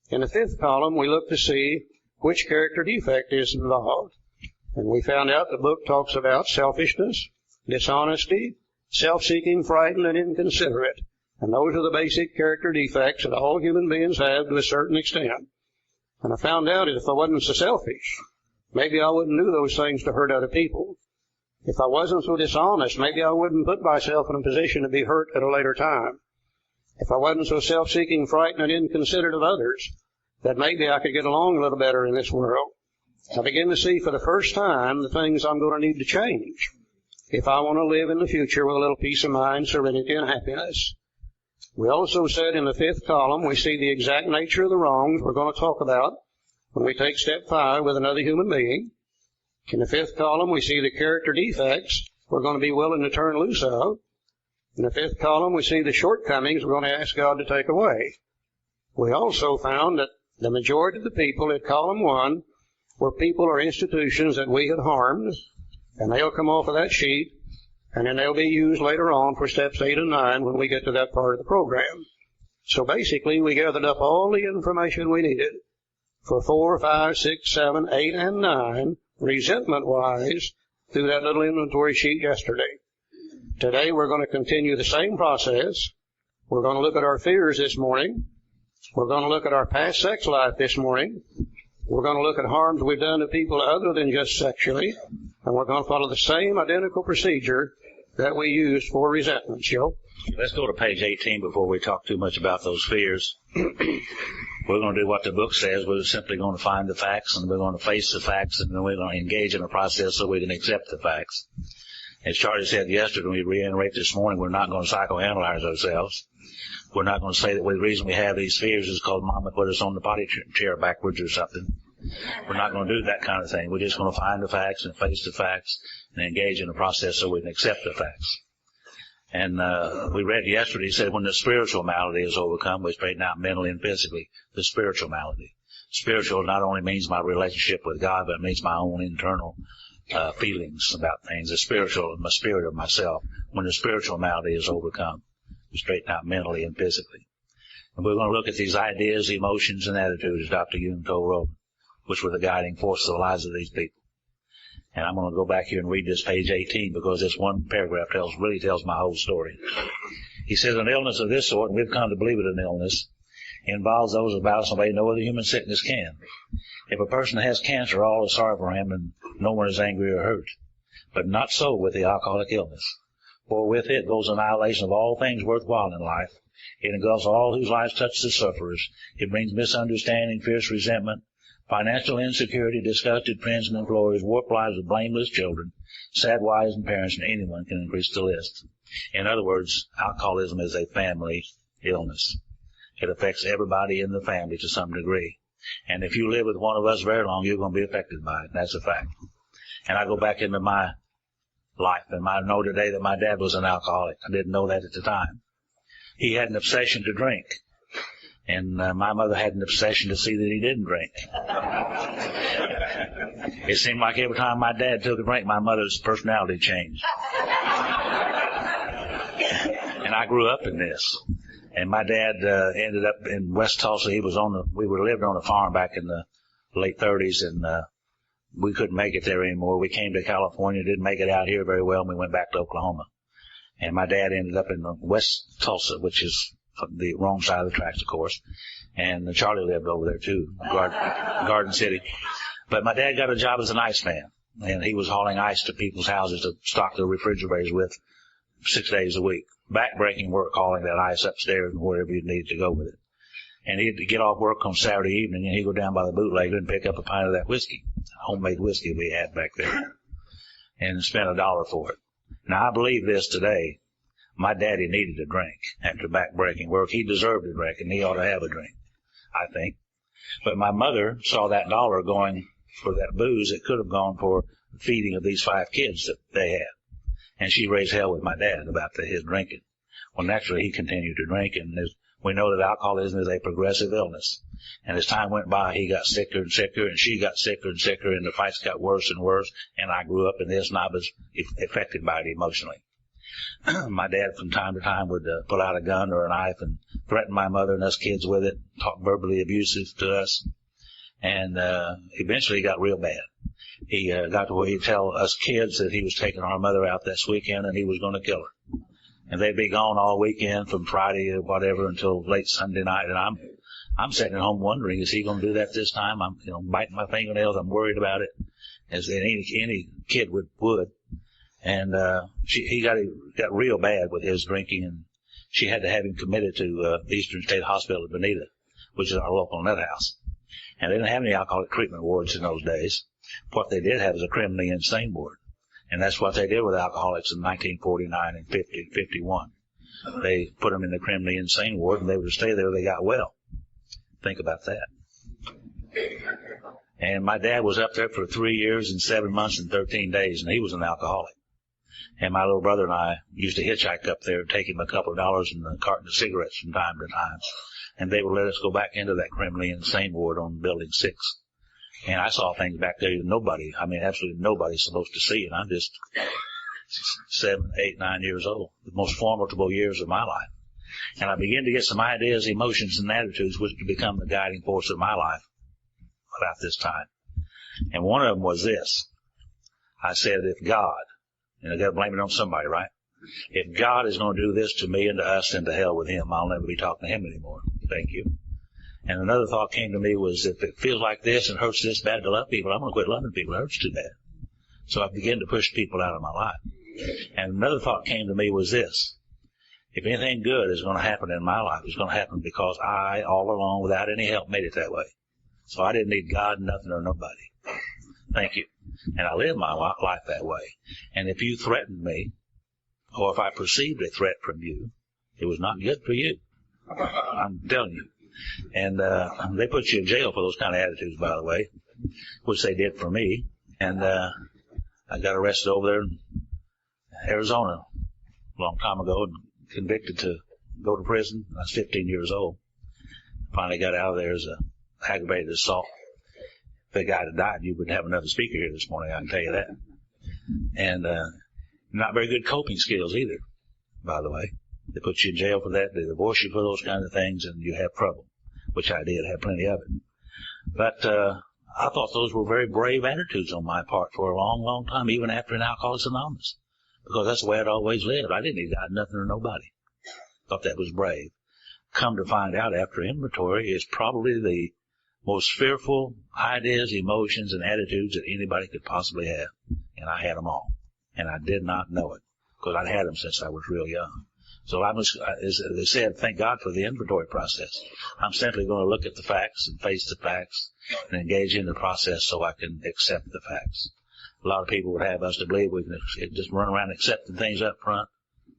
Speaker 2: In the 5th column, we look to see which character defect is involved. And we found out the book talks about selfishness, dishonesty, self-seeking, frightened, and inconsiderate. And those are the basic character defects that all human beings have to a certain extent. And I found out that if I wasn't so selfish, maybe I wouldn't do those things to hurt other people. If I wasn't so dishonest, maybe I wouldn't put myself in a position to be hurt at a later time. If I wasn't so self-seeking, frightened, and inconsiderate of others, that maybe I could get along a little better in this world. I begin to see for the first time the things I'm going to need to change if I want to live in the future with a little peace of mind, serenity, and happiness. We also said in the 5th column, we see the exact nature of the wrongs we're going to talk about when we take step 5 with another human being. In the 5th column, we see the character defects we're going to be willing to turn loose of. In the fifth column, we see the shortcomings we're going to ask God to take away. We also found that the majority of the people at column 1 were people or institutions that we had harmed, and they'll come off of that sheet, and then they'll be used later on for steps 8 and 9 when we get to that part of the program. So basically, we gathered up all the information we needed for 4, 5, 6, 7, 8, and 9, resentment-wise, through that little inventory sheet yesterday. Today, we're going to continue the same process. We're going to look at our fears this morning. We're going to look at our past sex life this morning. We're going to look at harms we've done to people other than just sexually. And we're going to follow the same identical procedure that we used for resentments, Joe.
Speaker 3: Let's go to page 18 before we talk too much about those fears. We're going to do what the book says. We're simply going to find the facts, and we're going to face the facts, and then we're going to engage in a process so we can accept the facts. As Charlie said yesterday, we reiterate this morning, we're not going to psychoanalyze ourselves. We're not going to say that the reason we have these fears is because Mama put us on the potty chair backwards or something. We're not going to do that kind of thing. We're just going to find the facts and face the facts and engage in a process so we can accept the facts. And we read yesterday, he said, when the spiritual malady is overcome, we straighten out mentally and physically the spiritual malady. Spiritual not only means my relationship with God, but it means my own internal feelings about things, the spiritual, my spirit of myself. When the spiritual malady is overcome, we straighten out mentally and physically. And we're going to look at these ideas, emotions, and attitudes, Dr. Jung told Roman, which were the guiding force of the lives of these people. And I'm going to go back here and read this page 18 because this one paragraph really tells my whole story. He says, an illness of this sort, and we've come to believe it an illness, involves those about us in a way no other human sickness can. If a person has cancer, all is sorry for him, and no one is angry or hurt. But not so with the alcoholic illness. For with it goes annihilation of all things worthwhile in life. It engulfs all whose lives touch the sufferers. It brings misunderstanding, fierce resentment, financial insecurity, disgusted friends and employers, warped lives of blameless children, sad wives and parents, and anyone can increase the list. In other words, alcoholism is a family illness. It affects everybody in the family to some degree. And if you live with one of us very long, you're going to be affected by it. That's a fact. And I go back into my life, and I know today that my dad was an alcoholic. I didn't know that at the time. He had an obsession to drink. And my mother had an obsession to see that he didn't drink. It seemed like every time my dad took a drink, my mother's personality changed. And I grew up in this. And my dad ended up in West Tulsa. We lived on a farm back in the late 30s, and we couldn't make it there anymore. We came to California, didn't make it out here very well, and we went back to Oklahoma. And my dad ended up in West Tulsa, which is the wrong side of the tracks, of course. And Charlie lived over there, too, Garden City. But my dad got a job as an ice man, and he was hauling ice to people's houses to stock their refrigerators with 6 days a week. Back-breaking work, hauling that ice upstairs and wherever you needed to go with it. And he'd get off work on Saturday evening, and he'd go down by the bootlegger and pick up a pint of that whiskey, homemade whiskey we had back there, and spend $1 for it. Now, I believe this today. My daddy needed a drink after back-breaking work. He deserved a drink, and he ought to have a drink, I think. But my mother saw that $1 going for that booze. It could have gone for the feeding of these 5 kids that they had. And she raised hell with my dad about his drinking. Well, naturally, he continued to drink, and we know that alcoholism is a progressive illness. And as time went by, he got sicker and sicker, and she got sicker and sicker, and the fights got worse and worse. And I grew up in this, and I was affected by it emotionally. My dad, from time to time, would pull out a gun or a knife and threaten my mother and us kids with it, talk verbally abusive to us. And eventually it got real bad. He got to where he'd tell us kids that he was taking our mother out this weekend and he was going to kill her. And they'd be gone all weekend from Friday or whatever until late Sunday night. And I'm sitting at home wondering, is he going to do that this time? I'm biting my fingernails. I'm worried about it, as any kid would. And he got real bad with his drinking, and she had to have him committed to Eastern State Hospital at Bonita, which is our local nut house. And they didn't have any alcoholic treatment wards in those days. What they did have was a criminally insane ward. And that's what they did with alcoholics in 1949 and 50, 51. They put them in the criminally insane ward, and they would stay there till they got well. Think about that. And my dad was up there for 3 years and 7 months and 13 days, and he was an alcoholic. And my little brother and I used to hitchhike up there and take him a couple of dollars and a carton of cigarettes from time to time. And they would let us go back into that criminally insane ward on Building 6. And I saw things back there that nobody, I mean, absolutely nobody's supposed to see. And I'm just 7, 8, 9 years old, the most formidable years of my life. And I began to get some ideas, emotions, and attitudes which would become the guiding force of my life about this time. And one of them was this. I said, if God, and I got to blame it on somebody, right? If God is going to do this to me and to us and to hell with him, I'll never be talking to him anymore. Thank you. And another thought came to me was, if it feels like this and hurts this bad to love people, I'm going to quit loving people. It hurts too bad. So I began to push people out of my life. And another thought came to me was this. If anything good is going to happen in my life, it's going to happen because I, all along, without any help, made it that way. So I didn't need God, nothing, or nobody. Thank you. And I lived my life that way. And if you threatened me, or if I perceived a threat from you, it was not good for you. I'm telling you. And they put you in jail for those kind of attitudes, by the way, which they did for me. And I got arrested over there in Arizona a long time ago and convicted to go to prison. I was 15 years old. Finally got out of there as an aggravated assault. If the guy had died, you wouldn't have another speaker here this morning, I can tell you that. And not very good coping skills either, by the way. They put you in jail for that. They divorce you for those kinds of things, and you have trouble, which I did have plenty of it. But I thought those were very brave attitudes on my part for a long, long time, even after an Alcoholics Anonymous, because that's the way I'd always lived. I didn't need God, nothing, or nobody. Thought that was brave. Come to find out after inventory is probably the most fearful ideas, emotions, and attitudes that anybody could possibly have. And I had them all. And I did not know it, because I'd had them since I was real young. So I was, as they said, thank God for the inventory process. I'm simply going to look at the facts and face the facts and engage in the process so I can accept the facts. A lot of people would have us to believe we can just run around accepting things up front.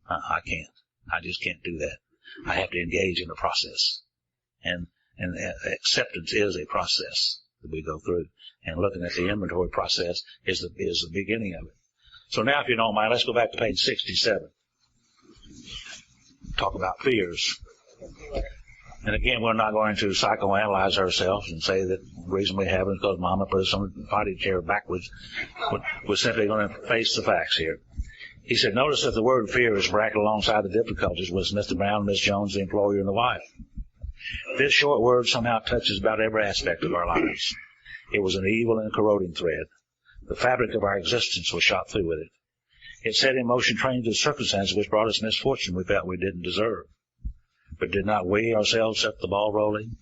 Speaker 3: I can't. I just can't do that. I have to engage in the process. And acceptance is a process that we go through. And looking at the inventory process is the beginning of it. So now, if you don't mind, let's go back to page 67. Talk about fears. And again, we're not going to psychoanalyze ourselves and say that the reason we have it is because Mama put us on the potty chair backwards. We're simply going to face the facts here. He said, notice that the word fear is bracketed alongside the difficulties with Mr. Brown, Miss Jones, the employer, and the wife. This short word somehow touches about every aspect of our lives. It was an evil and corroding thread. The fabric of our existence was shot through with it. It set in motion trains of circumstances which brought us misfortune we felt we didn't deserve. But did not we ourselves set the ball rolling?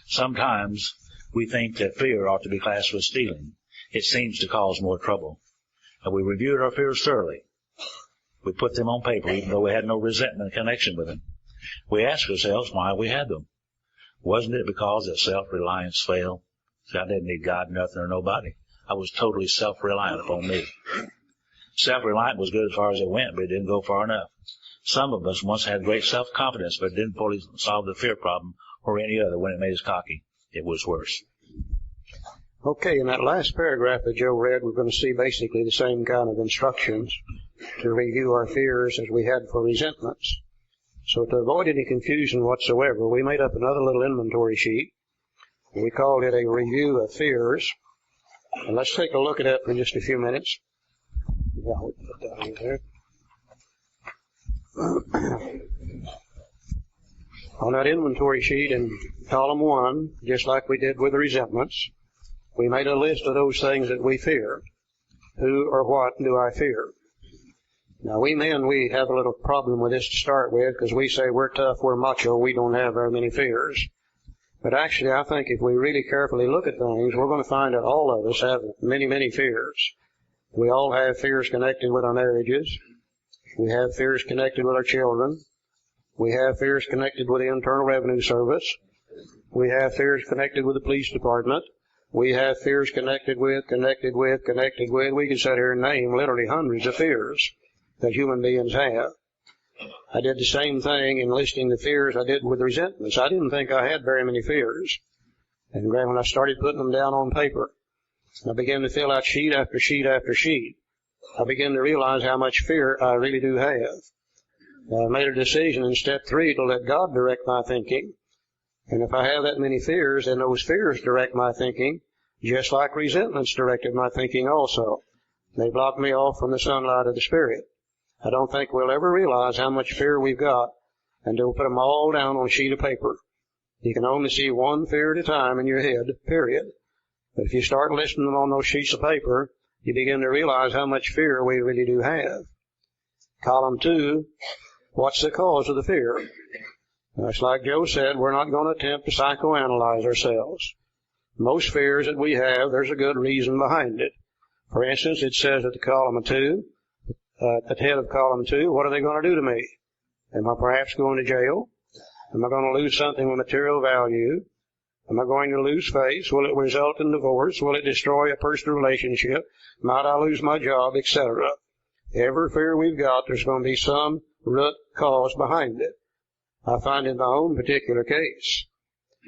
Speaker 3: Sometimes we think that fear ought to be classed with stealing. It seems to cause more trouble. And we reviewed our fears thoroughly. We put them on paper, even though we had no resentment in connection with them. We asked ourselves why we had them. Wasn't it because that self-reliance failed? See, I didn't need God, nothing, or nobody. I was totally self-reliant upon me. Self-reliant was good as far as it went, but it didn't go far enough. Some of us once had great self-confidence, but didn't fully solve the fear problem or any other. When it made us cocky, it was worse.
Speaker 2: Okay, in that last paragraph that Joe read, we're going to see basically the same kind of instructions to review our fears as we had for resentments. So to avoid any confusion whatsoever, we made up another little inventory sheet. We called it a review of fears. And let's take a look at that for just a few minutes. Yeah, we'll put that in there. On that inventory sheet in column 1, just like we did with the resentments, we made a list of those things that we fear. Who or what do I fear? Now, we men, we have a little problem with this to start with, because we say we're tough, we're macho, we don't have very many fears. But actually, I think if we really carefully look at things, we're going to find that all of us have many, many fears. We all have fears connected with our marriages. We have fears connected with our children. We have fears connected with the Internal Revenue Service. We have fears connected with the police department. We have fears connected with. We can sit here and name literally hundreds of fears that human beings have. I did the same thing in listing the fears I did with resentments. I didn't think I had very many fears. And when I started putting them down on paper, I began to fill out sheet after sheet after sheet. I begin to realize how much fear I really do have. I made a decision in step 3 to let God direct my thinking. And if I have that many fears, then those fears direct my thinking, just like resentments directed my thinking also. They block me off from the sunlight of the Spirit. I don't think we'll ever realize how much fear we've got until we put them all down on a sheet of paper. You can only see one fear at a time in your head, period. But if you start listing them on those sheets of paper, you begin to realize how much fear we really do have. Column 2, what's the cause of the fear? It's like Joe said, we're not going to attempt to psychoanalyze ourselves. Most fears that we have, there's a good reason behind it. For instance, it says at the column 2, at the head of column 2, what are they going to do to me? Am I perhaps going to jail? Am I going to lose something of material value? Am I going to lose face? Will it result in divorce? Will it destroy a personal relationship? Might I lose my job, etc.? Every fear we've got, there's going to be some root cause behind it. I find in my own particular case,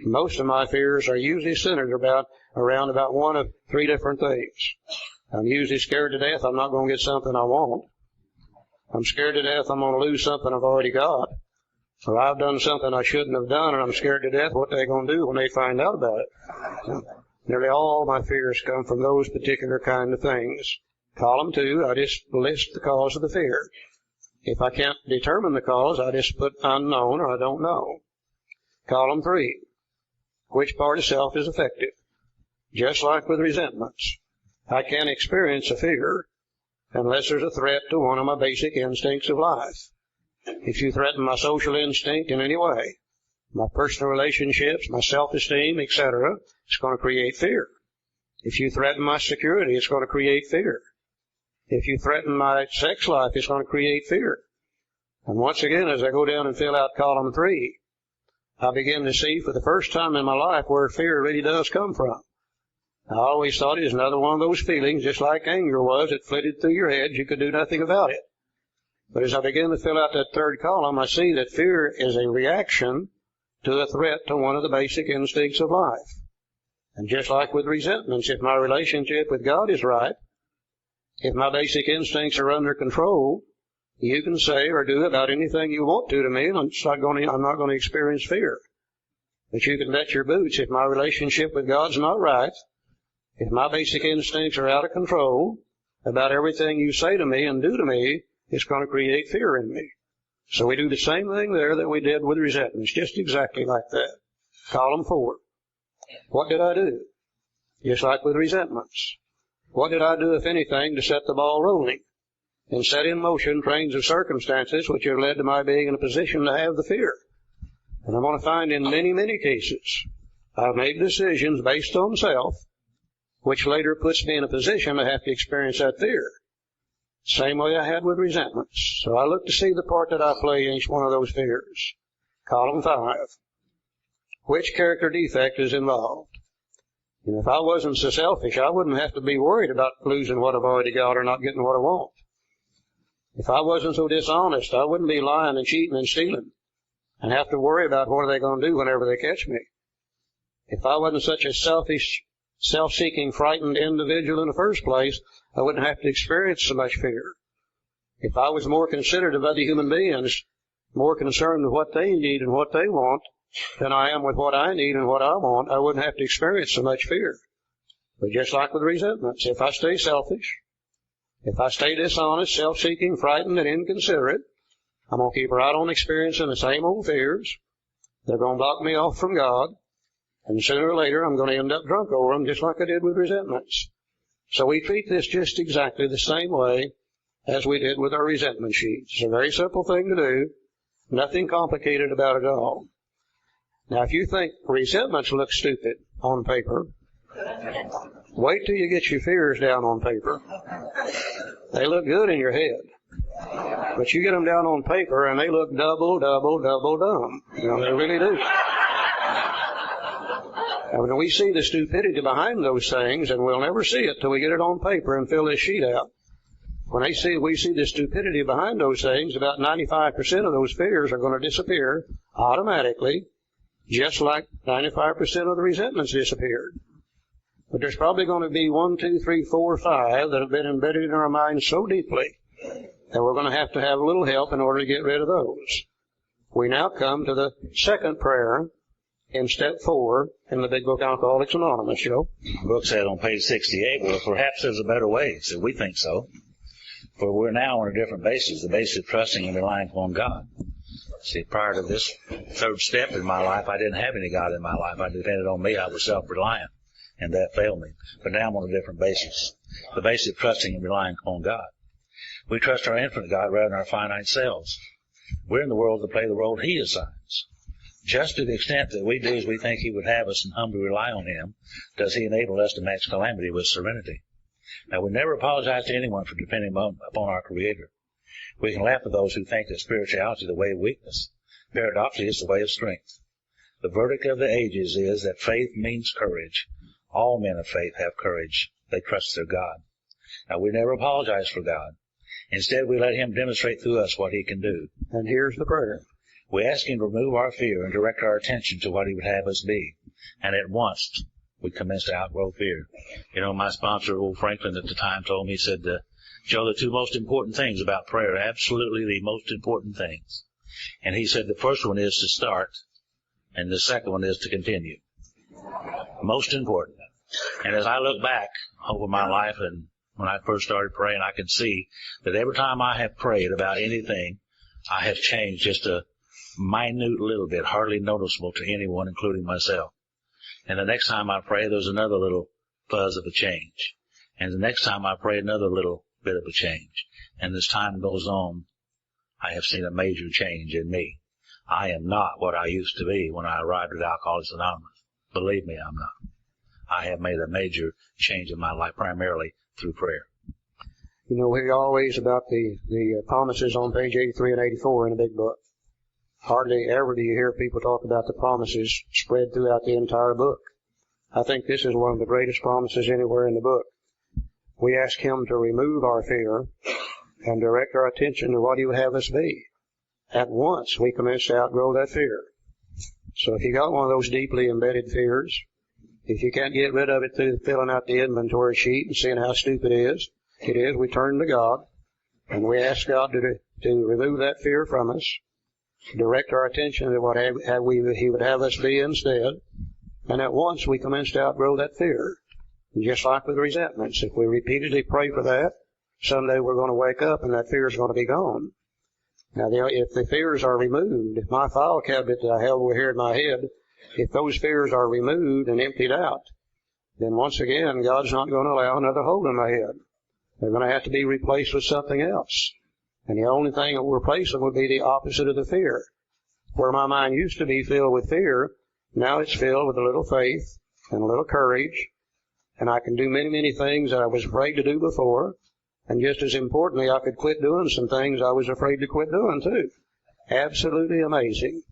Speaker 2: most of my fears are usually centered around about one of 3 different things. I'm usually scared to death I'm not going to get something I want. I'm scared to death I'm going to lose something I've already got. Or I've done something I shouldn't have done, and I'm scared to death what they're going to do when they find out about it. Nearly all my fears come from those particular kind of things. Column 2, I just list the cause of the fear. If I can't determine the cause, I just put unknown or I don't know. Column 3, which part of self is affected? Just like with resentments, I can't experience a fear unless there's a threat to one of my basic instincts of life. If you threaten my social instinct in any way, my personal relationships, my self-esteem, etc., it's going to create fear. If you threaten my security, it's going to create fear. If you threaten my sex life, it's going to create fear. And once again, as I go down and fill out column 3, I begin to see for the first time in my life where fear really does come from. I always thought it was another one of those feelings, just like anger was, that flitted through your head. You could do nothing about it. But as I begin to fill out that 3rd column, I see that fear is a reaction to a threat to one of the basic instincts of life. And just like with resentments, if my relationship with God is right, if my basic instincts are under control, you can say or do about anything you want to me, and I'm not going to experience fear. But you can bet your boots, if my relationship with God's not right, if my basic instincts are out of control about everything you say to me and do to me, it's going to create fear in me. So we do the same thing there that we did with resentments, just exactly like that. Column 4. What did I do? Just like with resentments. What did I do, if anything, to set the ball rolling and set in motion trains of circumstances which have led to my being in a position to have the fear? And I'm going to find in many, many cases, I've made decisions based on self, which later puts me in a position to have to experience that fear. Same way I had with resentments. So I look to see the part that I play in each one of those fears. Column 5. Which character defect is involved? And if I wasn't so selfish, I wouldn't have to be worried about losing what I've already got or not getting what I want. If I wasn't so dishonest, I wouldn't be lying and cheating and stealing and have to worry about what are they going to do whenever they catch me. If I wasn't such a selfish, self-seeking, frightened individual in the first place, I wouldn't have to experience so much fear. If I was more considerate of other human beings, more concerned with what they need and what they want than I am with what I need and what I want, I wouldn't have to experience so much fear. But just like with resentments, if I stay selfish, if I stay dishonest, self-seeking, frightened, and inconsiderate, I'm going to keep right on experiencing the same old fears. They're going to block me off from God. And sooner or later, I'm going to end up drunk over them, just like I did with resentments. So we treat this just exactly the same way as we did with our resentment sheets. It's a very simple thing to do. Nothing complicated about it at all. Now, if you think resentments look stupid on paper, wait till you get your fears down on paper. They look good in your head. But you get them down on paper, and they look double dumb. You know, they really do. And when we see the stupidity behind those things, and we'll never see it till we get it on paper and fill this sheet out. When we see the stupidity behind those things, about 95% of those fears are going to disappear automatically, just like 95% of the resentments disappeared. But there's probably going to be 1, 2, 3, 4, 5 that have been embedded in our minds so deeply that we're going to have a little help in order to get rid of those. We now come to the second prayer in step 4 in the big book Alcoholics Anonymous, Joe.
Speaker 3: The book said on page 68, well, perhaps there's a better way. So we think so. For we're now on a different basis, the basis of trusting and relying upon God. See, prior to this third step in my life, I didn't have any God in my life. I depended on me. I was self-reliant, and that failed me. But now I'm on a different basis, the basis of trusting and relying upon God. We trust our infinite God rather than our finite selves. We're in the world to play the role He assigns. Just to the extent that we do as we think He would have us and humbly rely on Him, does He enable us to match calamity with serenity. Now, we never apologize to anyone for depending upon our Creator. We can laugh at those who think that spirituality is the way of weakness. Paradoxically, it's the way of strength. The verdict of the ages is that faith means courage. All men of faith have courage. They trust their God. Now, we never apologize for God. Instead, we let Him demonstrate through us what He can do.
Speaker 2: And here's the prayer.
Speaker 3: We ask Him to remove our fear and direct our attention to what He would have us be. And at once, we commence to outgrow fear. You know, my sponsor, old Franklin, at the time told me, he said, Joe, the two most important things about prayer, absolutely the most important things. And he said the first one is to start, and the second one is to continue. Most important. And as I look back over my life and when I first started praying, I can see that every time I have prayed about anything, I have changed just a minute little bit, hardly noticeable to anyone, including myself. And the next time I pray, there's another little fuzz of a change. And the next time I pray, another little bit of a change. And as time goes on, I have seen a major change in me. I am not what I used to be when I arrived at Alcoholics Anonymous. Believe me, I'm not. I have made a major change in my life, primarily through prayer.
Speaker 2: You know, we hear always about the promises on page 83 and 84 in the big book. Hardly ever do you hear people talk about the promises spread throughout the entire book. I think this is one of the greatest promises anywhere in the book. We ask Him to remove our fear and direct our attention to what He would have us be. At once, we commence to outgrow that fear. So if you got one of those deeply embedded fears, if you can't get rid of it through filling out the inventory sheet and seeing how stupid it is, we turn to God, and we ask God to remove that fear from us, direct our attention to what He would have us be instead, and at once we commence to outgrow that fear. And just like with resentments, if we repeatedly pray for that, someday we're going to wake up and that fear is going to be gone. Now, if the fears are removed, if my file cabinet that I have over here in my head, if those fears are removed and emptied out, then once again, God's not going to allow another hole in my head. They're going to have to be replaced with something else. And the only thing that will replace them would be the opposite of the fear. Where my mind used to be filled with fear, now it's filled with a little faith and a little courage. And I can do many, many things that I was afraid to do before. And just as importantly, I could quit doing some things I was afraid to quit doing too. Absolutely amazing.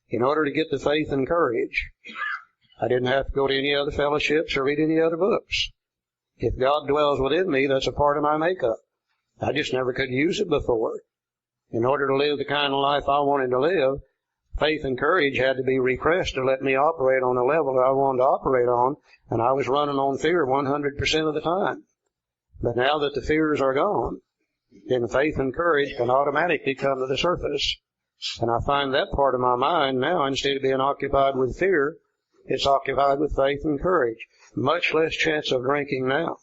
Speaker 2: In order to get the faith and courage, I didn't have to go to any other fellowships or read any other books. If God dwells within me, that's a part of my makeup. I just never could use it before. In order to live the kind of life I wanted to live, faith and courage had to be repressed to let me operate on the level that I wanted to operate on, and I was running on fear 100% of the time. But now that the fears are gone, then faith and courage can automatically come to the surface. And I find that part of my mind now, instead of being occupied with fear, it's occupied with faith and courage. Much less chance of drinking now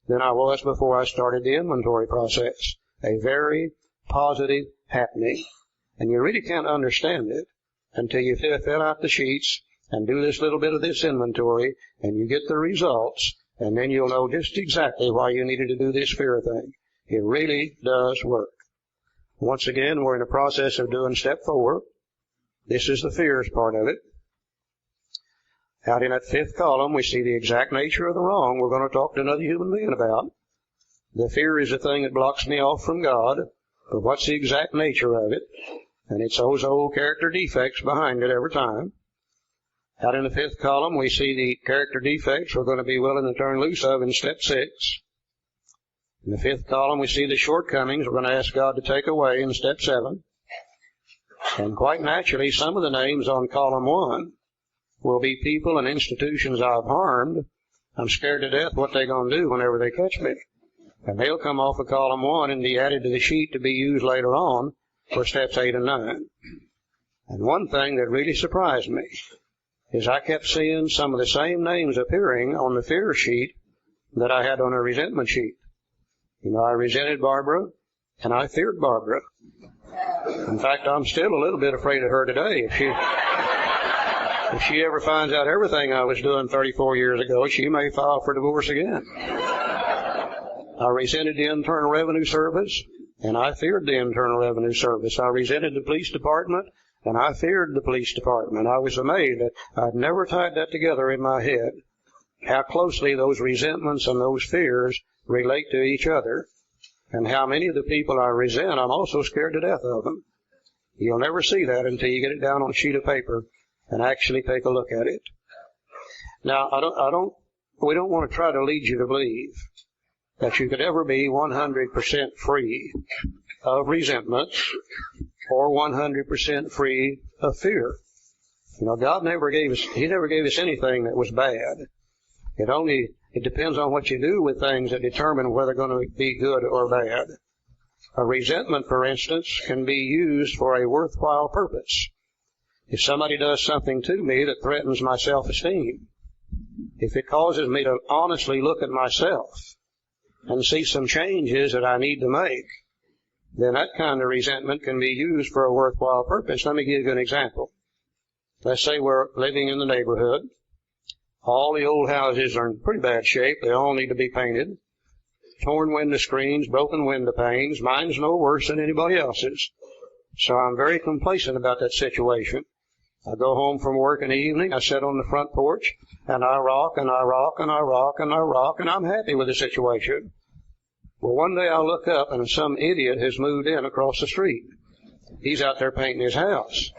Speaker 2: than I was before I started the inventory process. A very positive happening. And you really can't understand it until you fill out the sheets and do this little bit of this inventory, and you get the results, and then you'll know just exactly why you needed to do this fear thing. It really does work. Once again, we're in the process of doing step 4. This is the fears part of it. Out in that 5th column, we see the exact nature of the wrong we're going to talk to another human being about. The fear is the thing that blocks me off from God, but what's the exact nature of it? And it's those old character defects behind it every time. Out in the 5th column, we see the character defects we're going to be willing to turn loose of in step 6. In the 5th column, we see the shortcomings we're going to ask God to take away in step 7. And quite naturally, some of the names on column 1 will be people and institutions I've harmed I'm scared to death what they're going to do whenever they catch me. And they'll come off of column 1 and be added to the sheet to be used later on for steps 8 and 9. And one thing that really surprised me is I kept seeing some of the same names appearing on the fear sheet that I had on a resentment sheet. You know, I resented Barbara, and I feared Barbara. In fact, I'm still a little bit afraid of her today. If she ever finds out everything I was doing 34 years ago, she may file for divorce again. I resented the Internal Revenue Service, and I feared the Internal Revenue Service. I resented the police department, and I feared the police department. I was amazed that I'd never tied that together in my head, how closely those resentments and those fears relate to each other, and how many of the people I resent, I'm also scared to death of them. You'll never see that until you get it down on a sheet of paper and actually take a look at it. Now, we don't want to try to lead you to believe that you could ever be 100% free of resentment or 100% free of fear. You know, God never gave us anything that was bad. It depends on what you do with things that determine whether they're going to be good or bad. A resentment, for instance, can be used for a worthwhile purpose. If somebody does something to me that threatens my self-esteem, if it causes me to honestly look at myself and see some changes that I need to make, then that kind of resentment can be used for a worthwhile purpose. Let me give you an example. Let's say we're living in the neighborhood. All the old houses are in pretty bad shape. They all need to be painted. Torn window screens, broken window panes. Mine's no worse than anybody else's. So I'm very complacent about that situation. I go home from work in the evening, I sit on the front porch, and I rock, and I rock, and I rock, and I rock, and I'm happy with the situation. Well, one day I look up, and some idiot has moved in across the street. He's out there painting his house.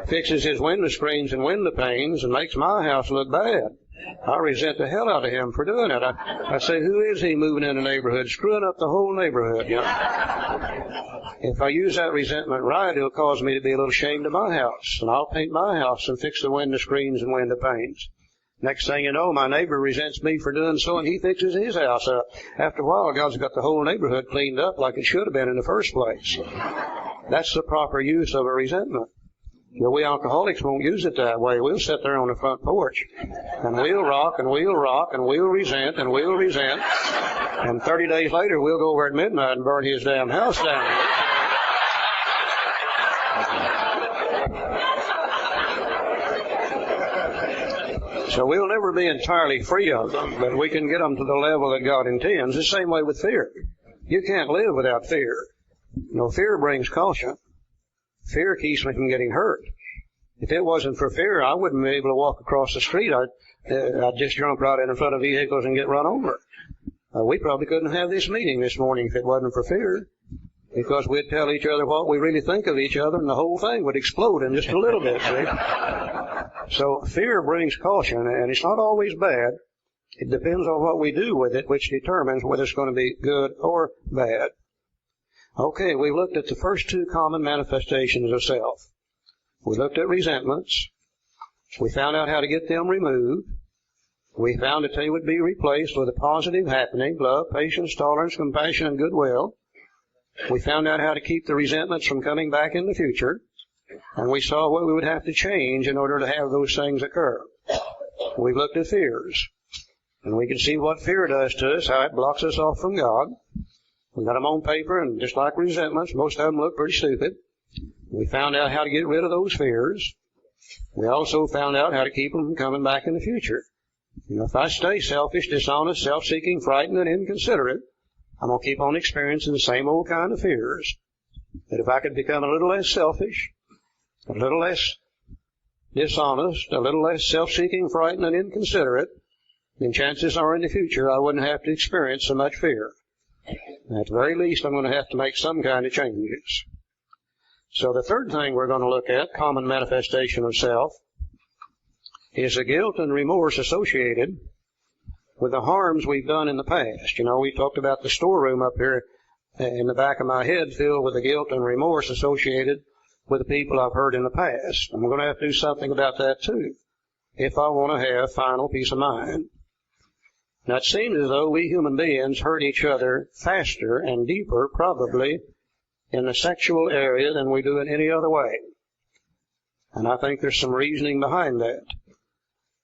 Speaker 2: Fixes his window screens and window panes and makes my house look bad. I resent the hell out of him for doing it. I say, who is he moving in the neighborhood, screwing up the whole neighborhood? You know? If I use that resentment right, it'll cause me to be a little ashamed of my house, and I'll paint my house and fix the window screens and window panes. Next thing you know, my neighbor resents me for doing so, and he fixes his house up. After a while, God's got the whole neighborhood cleaned up like it should have been in the first place. That's the proper use of a resentment. You know, we alcoholics won't use it that way. We'll sit there on the front porch, and we'll rock, and we'll rock, and we'll resent, and we'll resent. And 30 days later, we'll go over at midnight and burn his damn house down. So we'll never be entirely free of them, but we can get them to the level that God intends. The same way with fear. You can't live without fear. You know, fear brings caution. Fear keeps me from getting hurt. If it wasn't for fear, I wouldn't be able to walk across the street. I'd just jump right in front of vehicles and get run over. We probably couldn't have this meeting this morning if it wasn't for fear, because we'd tell each other what we really think of each other, and the whole thing would explode in just a little bit, see? So fear brings caution, and it's not always bad. It depends on what we do with it, which determines whether it's going to be good or bad. Okay, we've looked at the first two common manifestations of self. We looked at resentments. We found out how to get them removed. We found that they would be replaced with a positive happening, love, patience, tolerance, compassion, and goodwill. We found out how to keep the resentments from coming back in the future. And we saw what we would have to change in order to have those things occur. We've looked at fears. And we can see what fear does to us, how it blocks us off from God. We got them on paper, and just like resentments, most of them look pretty stupid. We found out how to get rid of those fears. We also found out how to keep them from coming back in the future. You know, if I stay selfish, dishonest, self-seeking, frightened, and inconsiderate, I'm going to keep on experiencing the same old kind of fears. That if I could become a little less selfish, a little less dishonest, a little less self-seeking, frightened, and inconsiderate, then chances are in the future I wouldn't have to experience so much fear. At the very least, I'm going to have to make some kind of changes. So the third thing we're going to look at, common manifestation of self, is the guilt and remorse associated with the harms we've done in the past. You know, we talked about the storeroom up here in the back of my head filled with the guilt and remorse associated with the people I've hurt in the past. I'm going to have to do something about that too, if I want to have final peace of mind. Now, it seems as though we human beings hurt each other faster and deeper, probably, in the sexual area than we do in any other way. And I think there's some reasoning behind that.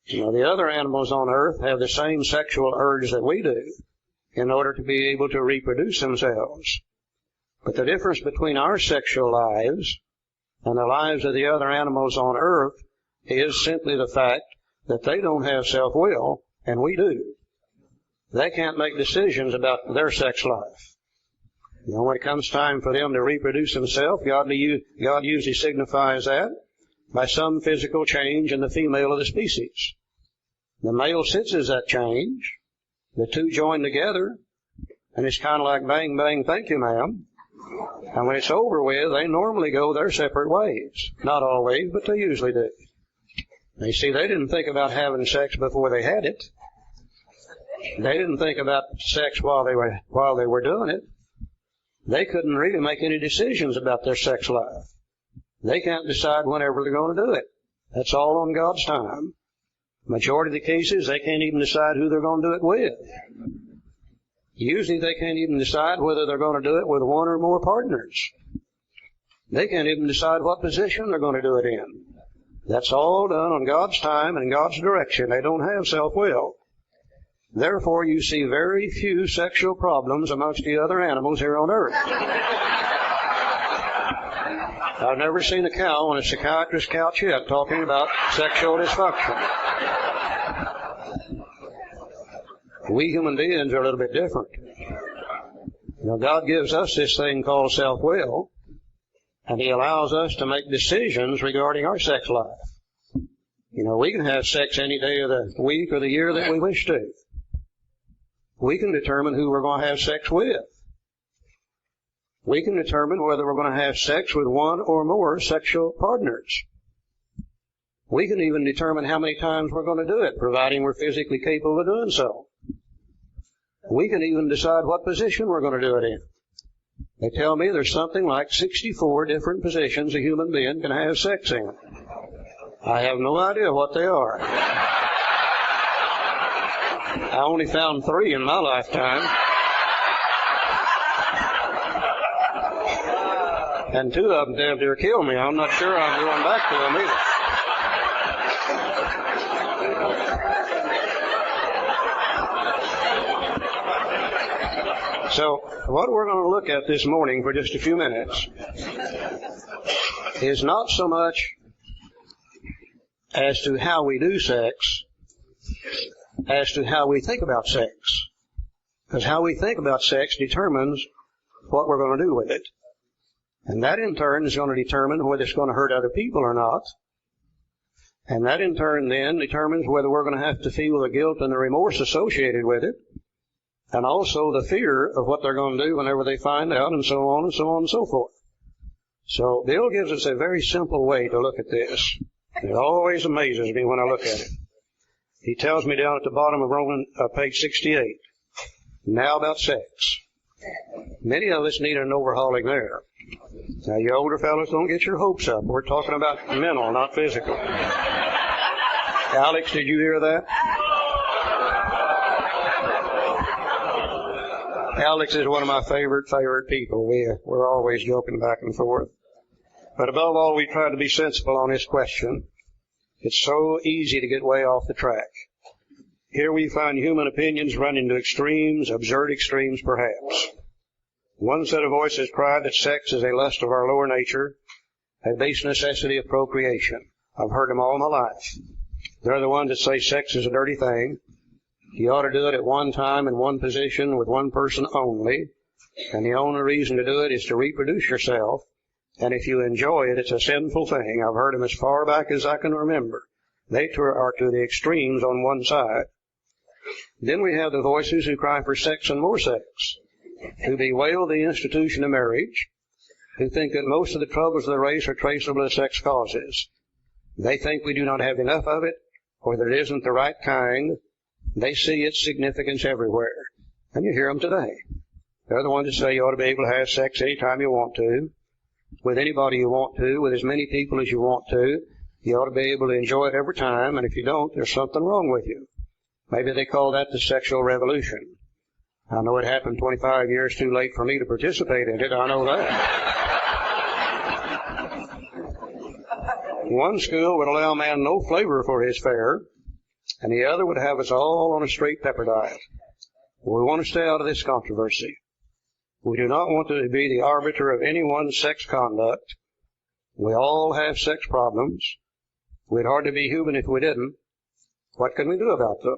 Speaker 2: You know, the other animals on earth have the same sexual urge that we do in order to be able to reproduce themselves. But the difference between our sexual lives and the lives of the other animals on earth is simply the fact that they don't have self-will, and we do. They can't make decisions about their sex life. You know, when it comes time for them to reproduce themselves, God usually signifies that by some physical change in the female of the species. The male senses that change. The two join together, and it's kind of like bang, bang, thank you, ma'am. And when it's over with, they normally go their separate ways. Not always, but they usually do. You see, they didn't think about having sex before they had it. They didn't think about sex while they were doing it. They couldn't really make any decisions about their sex life. They can't decide whenever they're going to do it. That's all on God's time. Majority of the cases, they can't even decide who they're going to do it with. Usually they can't even decide whether they're going to do it with one or more partners. They can't even decide what position they're going to do it in. That's all done on God's time and in God's direction. They don't have self-will. Therefore, you see very few sexual problems amongst the other animals here on earth. I've never seen a cow on a psychiatrist's couch yet talking about sexual dysfunction. We human beings are a little bit different. You know, God gives us this thing called self-will, and He allows us to make decisions regarding our sex life. You know, we can have sex any day of the week or the year that we wish to. We can determine who we're going to have sex with. We can determine whether we're going to have sex with one or more sexual partners. We can even determine how many times we're going to do it, providing we're physically capable of doing so. We can even decide what position we're going to do it in. They tell me there's something like 64 different positions a human being can have sex in. I have no idea what they are. I only found 3 in my lifetime. And 2 of them damn near killed me. I'm not sure I'm going back to them either. So, what we're going to look at this morning for just a few minutes is not so much as to how we do sex, as to how we think about sex. Because how we think about sex determines what we're going to do with it. And that in turn is going to determine whether it's going to hurt other people or not. And that in turn then determines whether we're going to have to feel the guilt and the remorse associated with it. And also the fear of what they're going to do whenever they find out, and so on and so on and so forth. So Bill gives us a very simple way to look at this. It always amazes me when I look at it. He tells me down at the bottom of page 68, now about sex. Many of us need an overhauling there. Now, you older fellas, don't get your hopes up. We're talking about mental, not physical. Alex, did you hear that? Alex is one of my favorite people. We're always joking back and forth. But above all, we try to be sensible on this question. It's so easy to get way off the track. Here we find human opinions running to extremes, absurd extremes perhaps. One set of voices cry that sex is a lust of our lower nature, a base necessity of procreation. I've heard them all my life. They're the ones that say sex is a dirty thing. You ought to do it at one time in one position with one person only, and the only reason to do it is to reproduce yourself. And if you enjoy it, it's a sinful thing. I've heard them as far back as I can remember. They are to the extremes on one side. Then we have the voices who cry for sex and more sex, who bewail the institution of marriage, who think that most of the troubles of the race are traceable to sex causes. They think we do not have enough of it, or that it isn't the right kind. They see its significance everywhere. And you hear them today. They're the ones that say you ought to be able to have sex anytime you want to, with anybody you want to, with as many people as you want to. You ought to be able to enjoy it every time, and if you don't, there's something wrong with you. Maybe they call that the sexual revolution. I know it happened 25 years too late for me to participate in it. I know that. One school would allow man no flavor for his fare, and the other would have us all on a straight pepper diet. We want to stay out of this controversy. We do not want to be the arbiter of anyone's sex conduct. We all have sex problems. We'd hardly be human if we didn't. What can we do about them?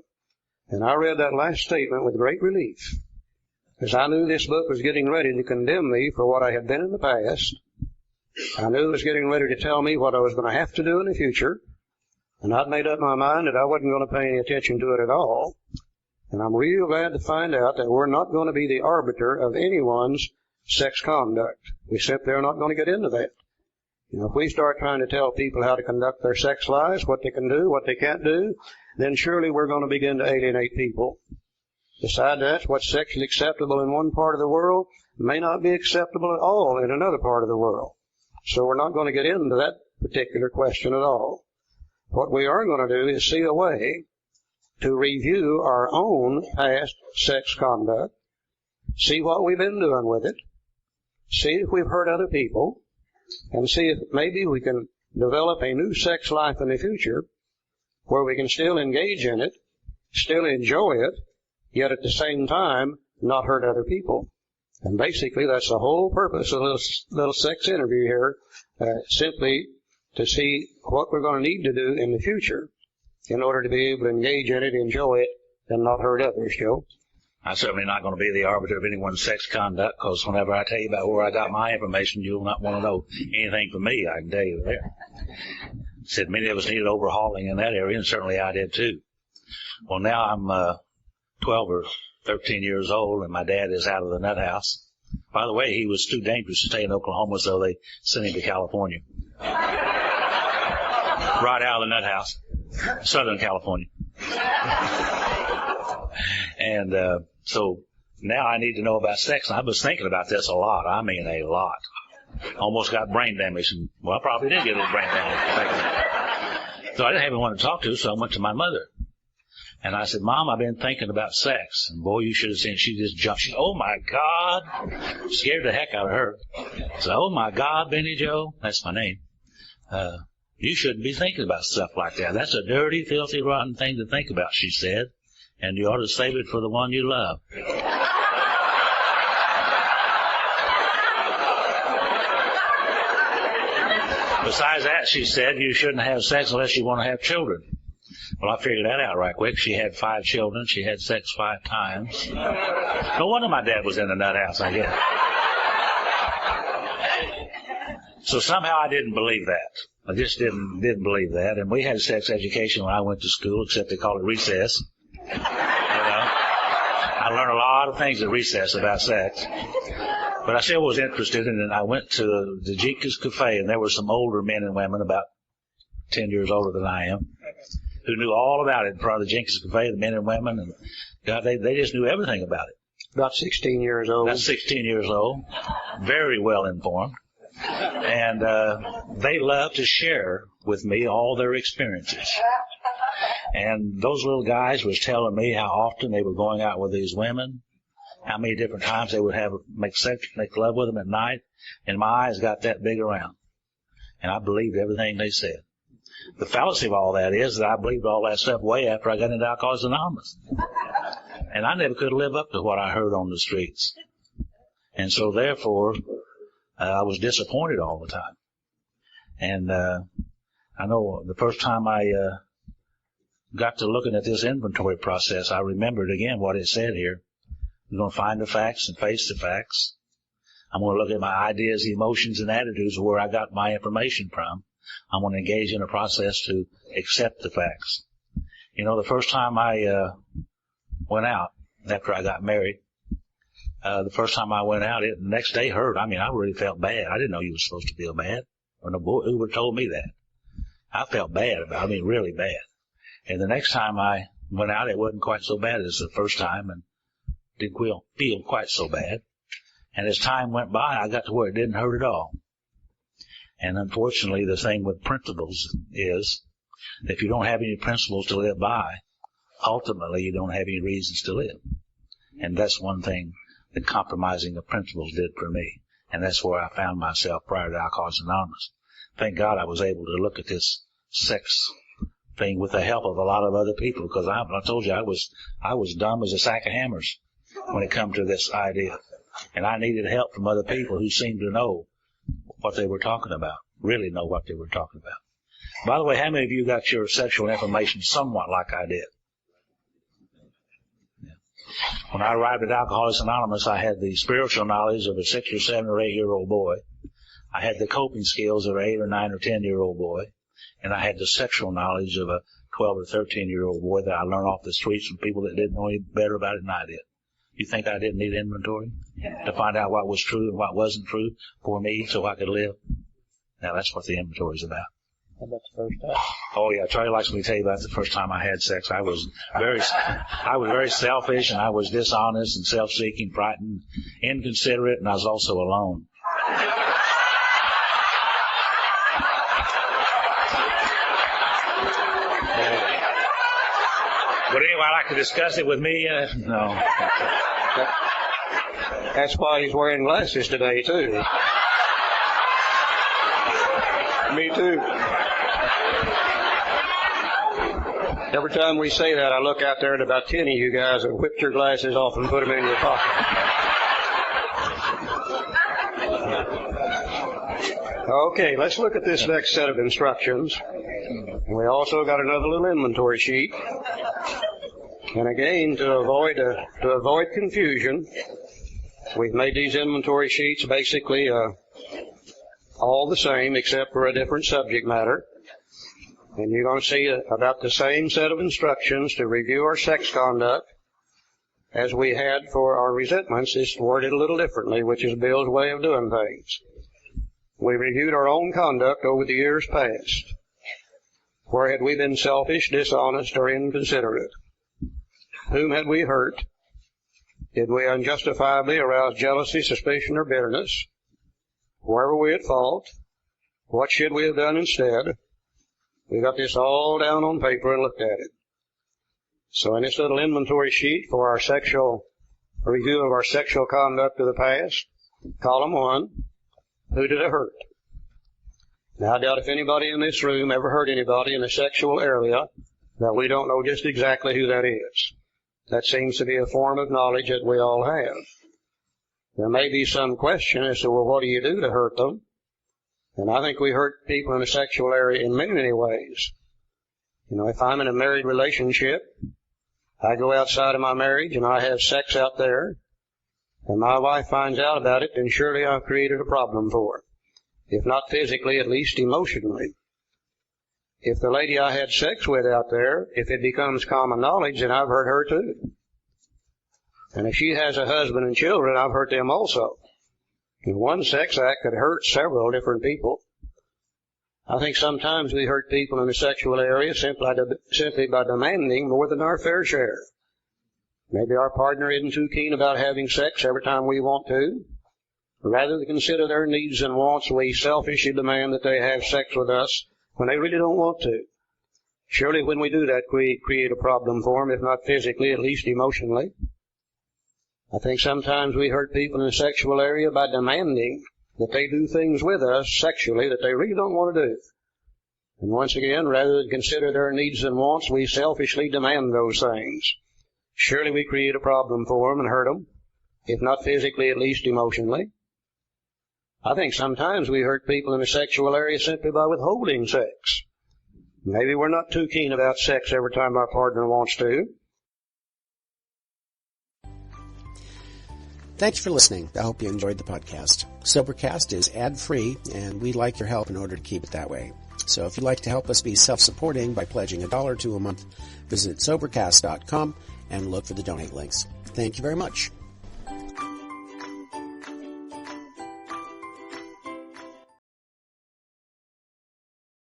Speaker 2: And I read that last statement with great relief, because I knew this book was getting ready to condemn me for what I had been in the past. I knew it was getting ready to tell me what I was going to have to do in the future, and I'd made up my mind that I wasn't going to pay any attention to it at all. And I'm real glad to find out that we're not going to be the arbiter of anyone's sex conduct. We simply are not going to get into that. You know, if we start trying to tell people how to conduct their sex lives, what they can do, what they can't do, then surely we're going to begin to alienate people. Besides that, what's sexually acceptable in one part of the world may not be acceptable at all in another part of the world. So we're not going to get into that particular question at all. What we are going to do is see a way to review our own past sex conduct, see what we've been doing with it, see if we've hurt other people, and see if maybe we can develop a new sex life in the future where we can still engage in it, still enjoy it, yet at the same time not hurt other people. And basically that's the whole purpose of this little sex interview here, simply to see what we're going to need to do in the future in order to be able to engage in it, enjoy it, and not hurt others, Joe.
Speaker 3: I'm certainly not going to be the arbiter of anyone's sex conduct, because whenever I tell you about where I got my information, you'll not want to know anything from me, I can tell you there. Said many of us needed overhauling in that area, and certainly I did too. Well, now I'm 12 or 13 years old, and my dad is out of the nut house. By the way, he was too dangerous to stay in Oklahoma, so they sent him to California. Right out of the nut house. Southern California. And so now I need to know about sex. And I was thinking about this a lot. I mean, a lot. Almost got brain damage. And, well, I probably did get a little brain damage. So I didn't have anyone to talk to, so I went to my mother. And I said, Mom, I've been thinking about sex. And boy, you should have seen, she just jumped. She said, oh, my God. Scared the heck out of her. I said, oh, my God, Benny Joe. That's my name. You shouldn't be thinking about stuff like that. That's a dirty, filthy, rotten thing to think about, she said. And you ought to save it for the one you love. Besides that, she said, you shouldn't have sex unless you want to have children. Well, I figured that out right quick. She had 5 children. She had sex 5 times. No wonder my dad was in the nut house, I guess. So somehow I didn't believe that. I just didn't believe that. And we had sex education when I went to school, except they call it recess. You know, I learned a lot of things at recess about sex. But I still was interested in it, and I went to the Jenkins Cafe, and there were some older men and women, about 10 years older than I am, who knew all about it in front of the Jenkins Cafe, the men and women, and God, they just knew everything about it.
Speaker 2: About 16 years old.
Speaker 3: About 16 years old. Very well informed. And they loved to share with me all their experiences. And those little guys was telling me how often they were going out with these women, how many different times they would make love with them at night, and my eyes got that big around. And I believed everything they said. The fallacy of all that is that I believed all that stuff way after I got into Alcoholics Anonymous. And I never could live up to what I heard on the streets. And so therefore, I was disappointed all the time. And I know the first time I got to looking at this inventory process, I remembered again what it said here. I'm going to find the facts and face the facts. I'm going to look at my ideas, emotions, and attitudes of where I got my information from. I'm going to engage in a process to accept the facts. You know, the first time I went out after I got married, the first time I went out, the next day hurt. I mean, I really felt bad. I didn't know you were supposed to feel bad. Or no boy, who would have told me that? I felt bad about it. I mean, really bad. And the next time I went out, it wasn't quite so bad as the first time, and didn't feel quite so bad. And as time went by, I got to where it didn't hurt at all. And unfortunately, the thing with principles is, if you don't have any principles to live by, ultimately you don't have any reasons to live. And that's one thing that compromising the principles did for me. And that's where I found myself prior to Alcoholics Anonymous. Thank God I was able to look at this sex thing with the help of a lot of other people, because I told you I was dumb as a sack of hammers when it come to this idea. And I needed help from other people who seemed to know what they were talking about, really know what they were talking about. By the way, how many of you got your sexual information somewhat like I did? Yeah. When I arrived at Alcoholics Anonymous, I had the spiritual knowledge of a 6 or 7 or 8-year-old boy. I had the coping skills of an 8 or 9 or 10-year-old boy. And I had the sexual knowledge of a 12 or 13-year-old boy that I learned off the streets from people that didn't know any better about it than I did. You think I didn't need inventory to find out what was true and what wasn't true for me so I could live? Now that's what the inventory is about.
Speaker 2: How about the first time?
Speaker 3: Oh yeah, Charlie likes me to tell you about the first time I had sex. I was very selfish, and I was dishonest and self-seeking, frightened, inconsiderate, and I was also alone. Would anyone like to discuss it with me? No.
Speaker 2: That's why he's wearing glasses today, too. Me too. Every time we say that, I look out there at about 10 of you guys and whip your glasses off and put them in your pocket. Okay, let's look at this next set of instructions. We also got another little inventory sheet. And again, to avoid confusion, we've made these inventory sheets basically all the same except for a different subject matter. And you're going to see about the same set of instructions to review our sex conduct as we had for our resentments. It's worded a little differently, which is Bill's way of doing things. We reviewed our own conduct over the years past. Where had we been selfish, dishonest, or inconsiderate? Whom had we hurt? Did we unjustifiably arouse jealousy, suspicion, or bitterness? Where were we at fault? What should we have done instead? We got this all down on paper and looked at it. So in this little inventory sheet for our review of our sexual conduct of the past, column 1, who did it hurt? Now, I doubt if anybody in this room ever hurt anybody in the sexual area that we don't know just exactly who that is. That seems to be a form of knowledge that we all have. There may be some question as to, well, what do you do to hurt them? And I think we hurt people in the sexual area in many, many ways. You know, if I'm in a married relationship, I go outside of my marriage and I have sex out there, and my wife finds out about it, then surely I've created a problem for her. If not physically, at least emotionally. If the lady I had sex with out there, if it becomes common knowledge, then I've hurt her too. And if she has a husband and children, I've hurt them also. And one sex act could hurt several different people. I think sometimes we hurt people in the sexual area simply by demanding more than our fair share. Maybe our partner isn't too keen about having sex every time we want to. Rather than consider their needs and wants, we selfishly demand that they have sex with us when they really don't want to. Surely when we do that, we create a problem for them, if not physically, at least emotionally. I think sometimes we hurt people in the sexual area by demanding that they do things with us sexually that they really don't want to do. And once again, rather than consider their needs and wants, we selfishly demand those things. Surely we create a problem for them and hurt them, if not physically, at least emotionally. I think sometimes we hurt people in the sexual area simply by withholding sex. Maybe we're not too keen about sex every time our partner wants to.
Speaker 1: Thanks for listening. I hope you enjoyed the podcast. Sobercast is ad-free, and we'd like your help in order to keep it that way. So if you'd like to help us be self-supporting by pledging $1 or $2 a month, visit Sobercast.com and look for the donate links. Thank you very much.